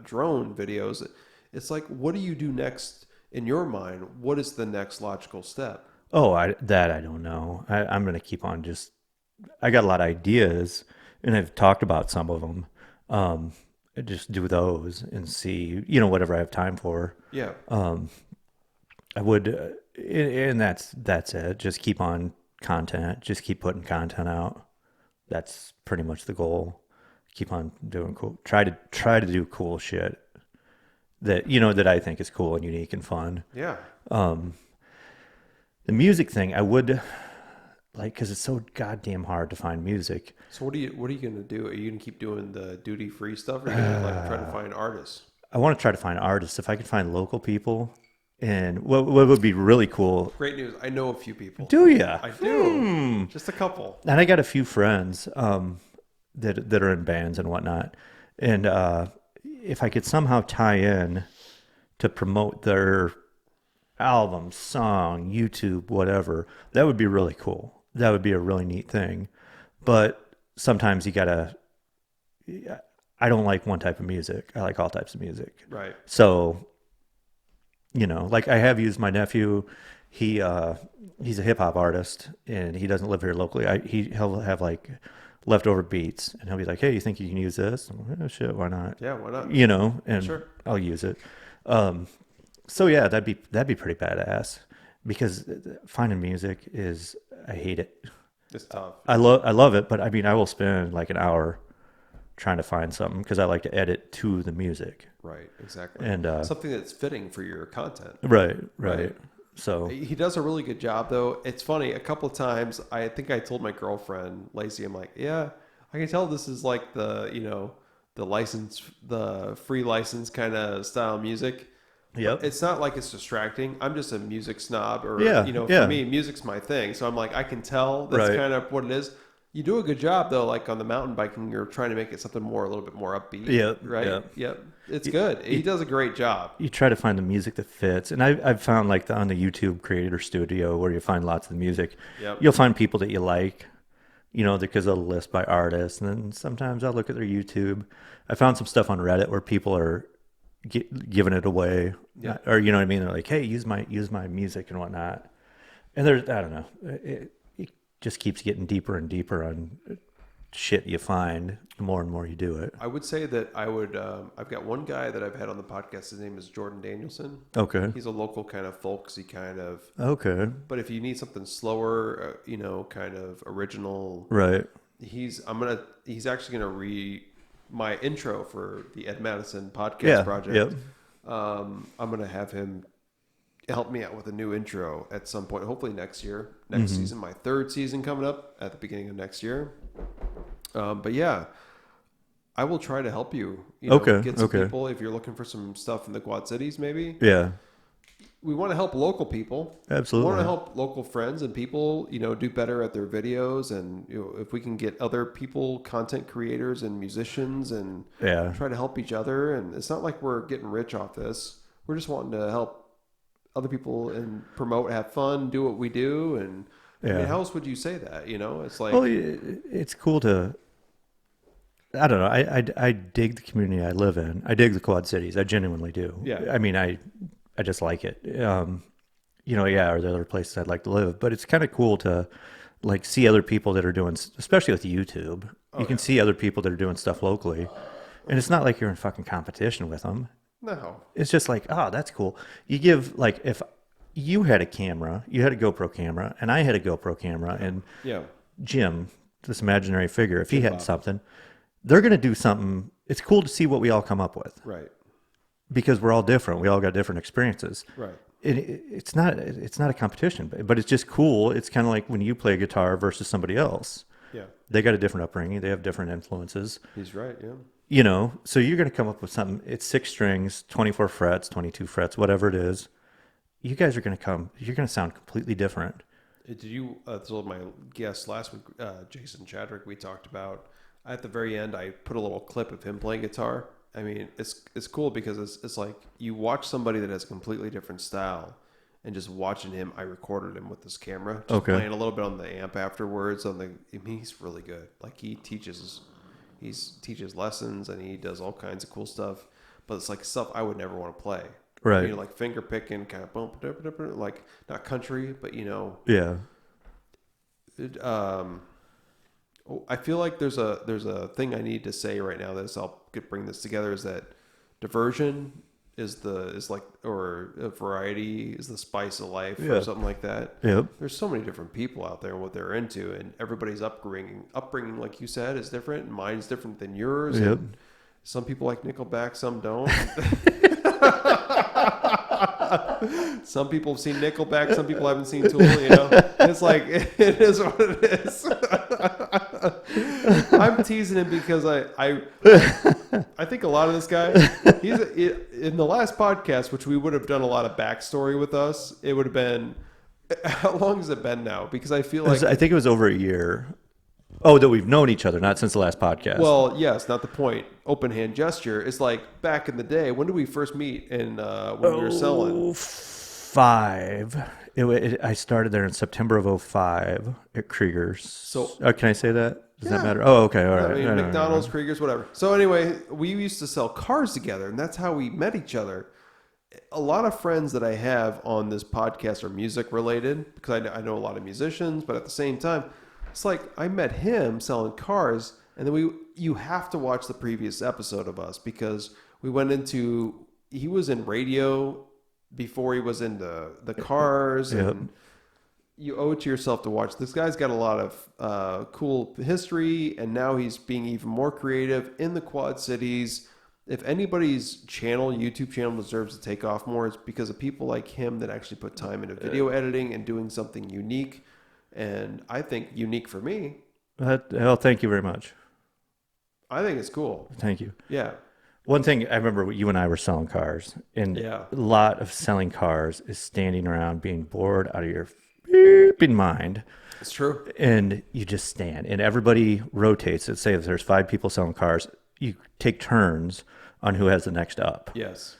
drone videos. It's like, what do you do next in your mind? What is the next logical step? I don't know. I'm going to keep on I got a lot of ideas, and I've talked about some of them. Just do those and see, whatever I have time for. Yeah. I would, and that's it. Just keep on content. Just keep putting content out. That's pretty much the goal. Keep on doing cool. Try to do cool shit that that I think is cool and unique and fun. Yeah. The music thing, I would because it's so goddamn hard to find music. So what are you gonna do? Are you gonna keep doing the duty free stuff, or are you gonna try to find artists? I want to try to find artists. If I could find local people, and what would be really cool. Great news! I know a few people. Do you? I do. Just a couple. And I got a few friends that are in bands and whatnot. And if I could somehow tie in to promote their album, song, YouTube, whatever, that would be really cool. That would be a really neat thing. But sometimes you gotta. I don't like one type of music. I like all types of music. Right. So, I have used my nephew. He's a hip hop artist, and he doesn't live here locally. He'll have leftover beats, and he'll be like, "Hey, you think you can use this?" I'm like, "Oh shit, why not?" Yeah, why not? And sure. I'll use it. So yeah, that'd be pretty badass, because finding music I hate it. It's tough. I love it, but I mean, I will spend like an hour trying to find something because I like to edit to the music. Right, exactly. And something that's fitting for your content. Right. So he does a really good job, though. It's funny. A couple of times, I think I told my girlfriend, Lacey, I'm like, yeah, I can tell this is like the free license kind of style music. Yep. It's not like it's distracting. I'm just a music snob, or Yeah, yeah. for me, music's my thing. So I'm like, I can tell that's Right. kind of what it is. You do a good job though, like on the mountain biking, you're trying to make it something more, a little bit more upbeat. Yep, Right. yep. Yep. It's good. He does a great job. You try to find the music that fits, and I've found like on the YouTube Creator Studio where you find lots of the music. Yep. You'll find people that you like, because they'll list by artists, and then sometimes I'll look at their YouTube. I found some stuff on Reddit where people are giving it away, Yeah. or you know what I mean. They're like, "Hey, use my music and whatnot," and there's I don't know. It just keeps getting deeper and deeper on shit you find the more and more you do it. I would say that I've got one guy that I've had on the podcast. His name is Jordan Danielson. Okay. He's a local kind of folksy kind of. Okay. But if you need something slower, kind of original, Right. he's actually gonna read my intro for the Ed Madison podcast Yeah. project. Yep. I'm gonna have him help me out with a new intro at some point, hopefully next year, next season, my third season coming up at the beginning of next year. But yeah, I will try to help you. Okay, Get some okay. people if you're looking for some stuff in the Quad Cities. Maybe Yeah. we want to help local people. Absolutely. We want to help local friends and people, do better at their videos, and if we can get other people, content creators and musicians, and Yeah. try to help each other. And it's not like we're getting rich off this. We're just wanting to help other people and promote, have fun, do what we do. And I Yeah. mean, how else would you say that? It's like, Well, it's cool to. I don't know. I dig the community I live in. I dig the Quad Cities. I genuinely do. Yeah. I mean, I just like it. Yeah. Are there other places I'd like to live? But it's kind of cool to like see other people that are doing, especially with YouTube. You can see other people that are doing stuff locally, and it's not like you're in fucking competition with them. no, It's just like, oh, that's cool. You give like if you had a camera, you had a GoPro camera, and I had a GoPro camera, and yeah, Jim, this imaginary figure, if he had something, they're going to do something. It's cool to see what we all come up with right, because we're all different. We all got different experiences. right. It's not a competition, but it's just cool. It's kind of like when you play guitar versus somebody else. Yeah, They got a different upbringing. They have different influences. he's right. Yeah. So you're going to come up with something. It's 6 strings, 24 frets, 22 frets, whatever it is. You guys are going to you're going to sound completely different. Did you told my guest last week, Jason Chadwick, we talked about at the very end, I put a little clip of him playing guitar. I mean, it's cool because it's like you watch somebody that has a completely different style, and just watching him, I recorded him with this camera, just Okay. playing a little bit on the amp afterwards. I mean, he's really good. Like he teaches lessons and he does all kinds of cool stuff. But it's like stuff I would never want to play. Right. Like finger picking, kind of like not country, but Yeah. I feel like there's a thing I need to say right now that I'll bring this together is that diversion is like, or a variety is the spice of life, Yeah. or something like that. Yep. There's so many different people out there and what they're into, and everybody's upbringing, like you said, is different. And mine's different than yours. Yep. And some people like Nickelback, some don't. Some people have seen Nickelback, some people haven't seen Tool. It's like it is what it is. I'm teasing him because I think a lot of this guy, in the last podcast, which we would have done a lot of backstory with us. It would have been, how long has it been now? Because I feel like, I think it was over a year. Oh, that we've known each other, not since the last podcast. well, yes, not the point. Open hand gesture is like back in the day. When did we first meet? And when we were selling. 05. I started there in September of 05 at Krieger's. So- can I say that? Does Yeah. that matter? Oh, okay. All right. I mean, No, no, no, McDonald's, no. Krieger's, whatever. So anyway, we used to sell cars together, and that's how we met each other. A lot of friends that I have on this podcast are music related because I know a lot of musicians, but at the same time, it's like I met him selling cars, and then you have to watch the previous episode of us because we went into, he was in radio before he was into the cars, Yep. and you owe it to yourself to watch. This guy's got a lot of cool history, and now he's being even more creative in the Quad Cities. If anybody's YouTube channel deserves to take off more, it's because of people like him that actually put time into video editing and doing something unique. And I think unique for me. Well, thank you very much. I think it's cool. Thank you. Yeah. One thing I remember, you and I were selling cars, and Yeah. a lot of selling cars is standing around being bored out of your beeping mind. It's true. And you just stand, and everybody rotates. Let's say if there's 5 people selling cars, you take turns on who has the next up. Yes.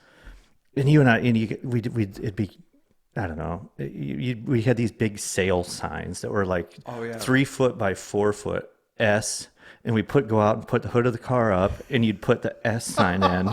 And you and I, it'd be, I don't know, we had these big sale signs that were like 3 foot by 4 foot S. And we go out and put the hood of the car up, and you'd put the S sign in,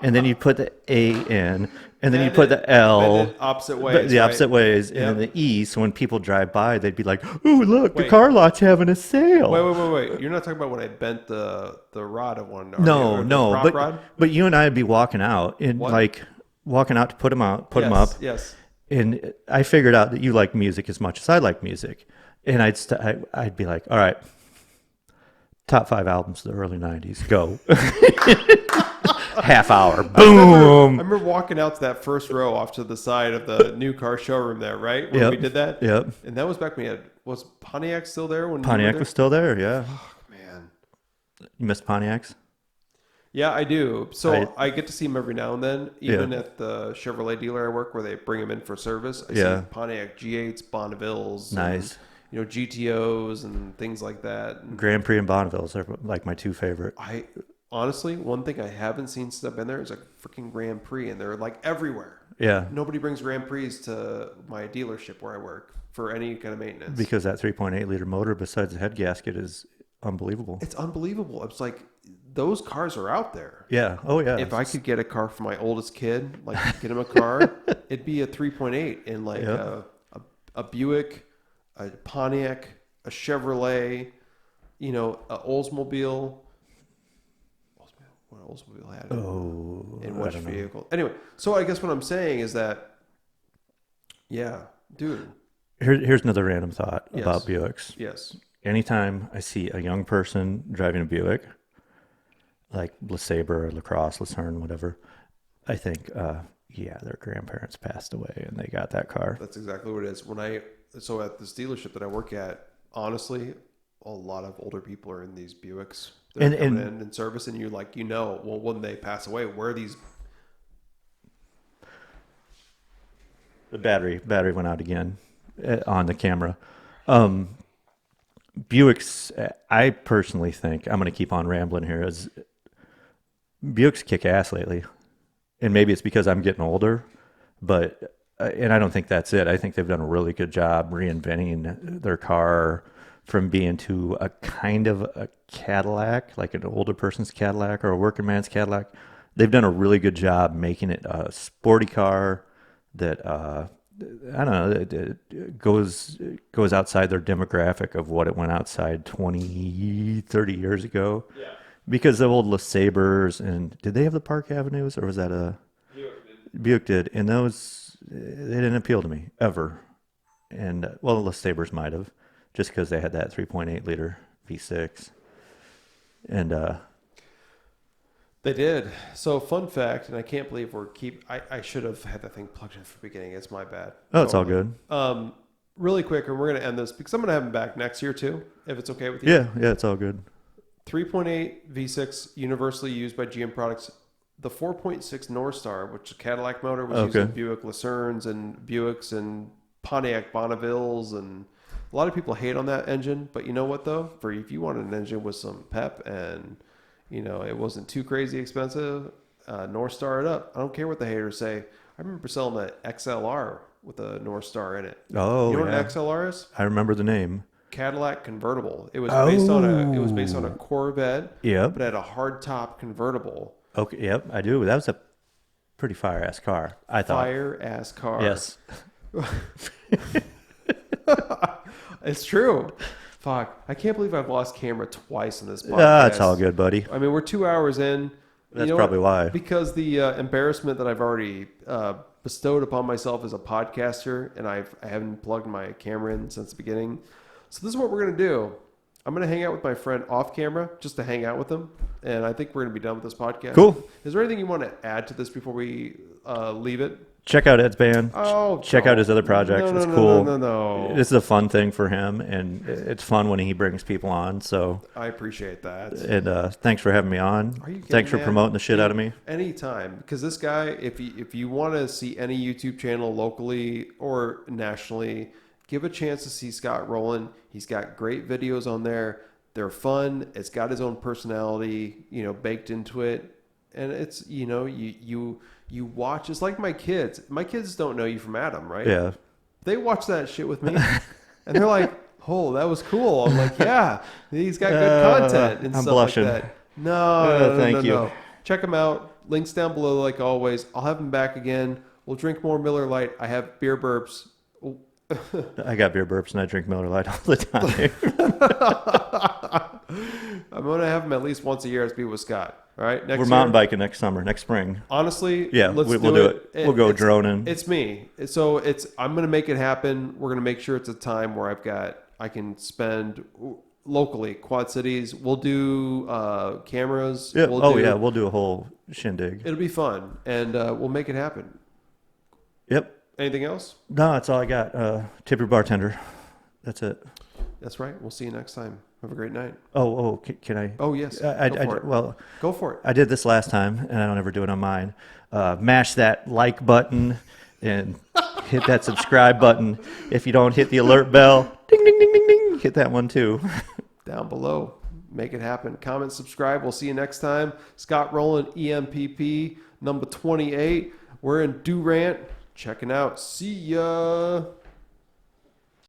and then you'd put the A in, and then you'd put the L. And then opposite ways. The opposite ways, and then the E. So when people drive by, they'd be like, "Ooh, look, the car lot's having a sale." Wait. You're not talking about when I bent the rod of one. No. Rod? But you and I would be walking out, and walking out to put them up. Yes. And I figured out that you like music as much as I like music, and I'd be like, "All right. Top 5 albums of the early 90s. Go." Half hour. Boom. I remember walking out to that first row off to the side of the new car showroom there, right? When we did that? Yep. And that was back when was Pontiac still there? When Pontiac was still there, yeah. Oh, man. You missed Pontiacs? Yeah, I do. So I get to see them every now and then, even at the Chevrolet dealer I work where they bring them in for service. I see Pontiac G8s, Bonnevilles. Nice. And, GTOs and things like that. And Grand Prix and Bonnevilles are like my 2 favorite. Honestly, one thing I haven't seen since I've been there is a freaking Grand Prix, and they're like everywhere. Yeah. Nobody brings Grand Prix to my dealership where I work for any kind of maintenance. Because that 3.8 liter motor, besides the head gasket, is unbelievable. It's unbelievable. It's like those cars are out there. Yeah. Oh, yeah. If I could get a car for my oldest kid, like get him a car, it'd be a 3.8 in like a Buick, a Pontiac, a Chevrolet, a Oldsmobile. What Oldsmobile had in which vehicle? Anyway, so I guess what I'm saying is that, dude. Here's another random thought about Buicks. Yes. Anytime I see a young person driving a Buick, like LeSabre or LaCrosse, Lucerne, whatever, I think, their grandparents passed away and they got that car. That's exactly what it is. So at this dealership that I work at, honestly, a lot of older people are in these Buicks. They're coming in service, and you're like, well, when they pass away, where are these? The battery went out again on the camera. Buicks, I personally think, I'm going to keep on rambling here, is Buicks kick ass lately. And maybe it's because I'm getting older, but, and I don't think that's it. I think they've done a really good job reinventing their car from being to a kind of a Cadillac, like an older person's Cadillac or a working man's Cadillac. They've done a really good job making it a sporty car that, I don't know, it goes outside their demographic of what it went outside 20, 30 years ago. Yeah. Because the old LeSabres, and did they have the Park Avenues, or was that a... Buick did. And those, they didn't appeal to me, ever. And, well, LeSabres might have, just because they had that 3.8 liter V6. And, They did. So, fun fact, and I can't believe I should have had that thing plugged in from the beginning. It's my bad. Oh, it's all good. Really quick, and we're going to end this because I'm going to have him back next year too, if it's okay with you. Yeah, it's all good. 3.8 V6, universally used by GM products. The 4.6 North Star, which is a Cadillac motor, was used in Buick Lucernes and Buicks and Pontiac Bonnevilles, and a lot of people hate on that engine. But you know what though? If you wanted an engine with some pep and it wasn't too crazy expensive, North Star it up. I don't care what the haters say. I remember selling an XLR with a North Star in it. Oh, you know what an XLR is? I remember the name. Cadillac convertible. It was based on a Corvette. Yeah. But it had a hardtop convertible. Okay. Yep, I do. That was a pretty fire-ass car, I thought. Fire-ass car. Yes. It's true. Fuck. I can't believe I've lost camera twice in this podcast. It's all good, buddy. I mean, we're 2 hours in. That's probably why. Because the embarrassment that I've already bestowed upon myself as a podcaster, and I haven't plugged my camera in since the beginning. So this is what we're going to do. I'm going to hang out with my friend off camera just to hang out with him. And I think we're going to be done with this podcast. Cool. Is there anything you want to add to this before we leave it? check out Ed's band. Oh, check out his other projects. No, It's no, cool. No. This is a fun thing for him, and it's fun when he brings people on. So I appreciate that. And thanks for having me on. Are you kidding, Thanks for man? promoting the shit out of me. Anytime, because this guy, if you want to see any YouTube channel locally or nationally, give a chance to see Scott Roland. He's got great videos on there. They're fun. It's got his own personality, baked into it, and it's you watch. It's like my kids. My kids don't know you from Adam, right? Yeah. They watch that shit with me, and they're like, "Oh, that was cool." I'm like, "Yeah, he's got good content and I'm stuff blushing. like that." No, thank you. no. Check him out. Links down below, like always. I'll have him back again. We'll drink more Miller Lite. I have beer burps. I got beer burps and I drink Miller Lite all the time. I'm gonna have him at least once a year as be with Scott. All right, next We're year, mountain biking next summer, next spring. honestly, Yeah, let's we'll do it. We'll go droning. It's me, so I'm gonna make it happen. We're gonna make sure it's a time where I can spend locally, Quad Cities. We'll do cameras. Yeah. We'll We'll do a whole shindig. It'll be fun, and we'll make it happen. Yep. Anything else? No, that's all I got. Tip your bartender. That's it. That's right. We'll see you next time. Have a great night. Can I? Oh yes. Go for it. I did this last time, and I don't ever do it on mine. Mash that like button and hit that subscribe button. If you don't hit the alert bell, ding, ding, ding, ding, ding, hit that one too. Down below. Make it happen. Comment, subscribe. We'll see you next time. Scott Roland, EMPP, number 28. We're in Durant. Checking out. See ya.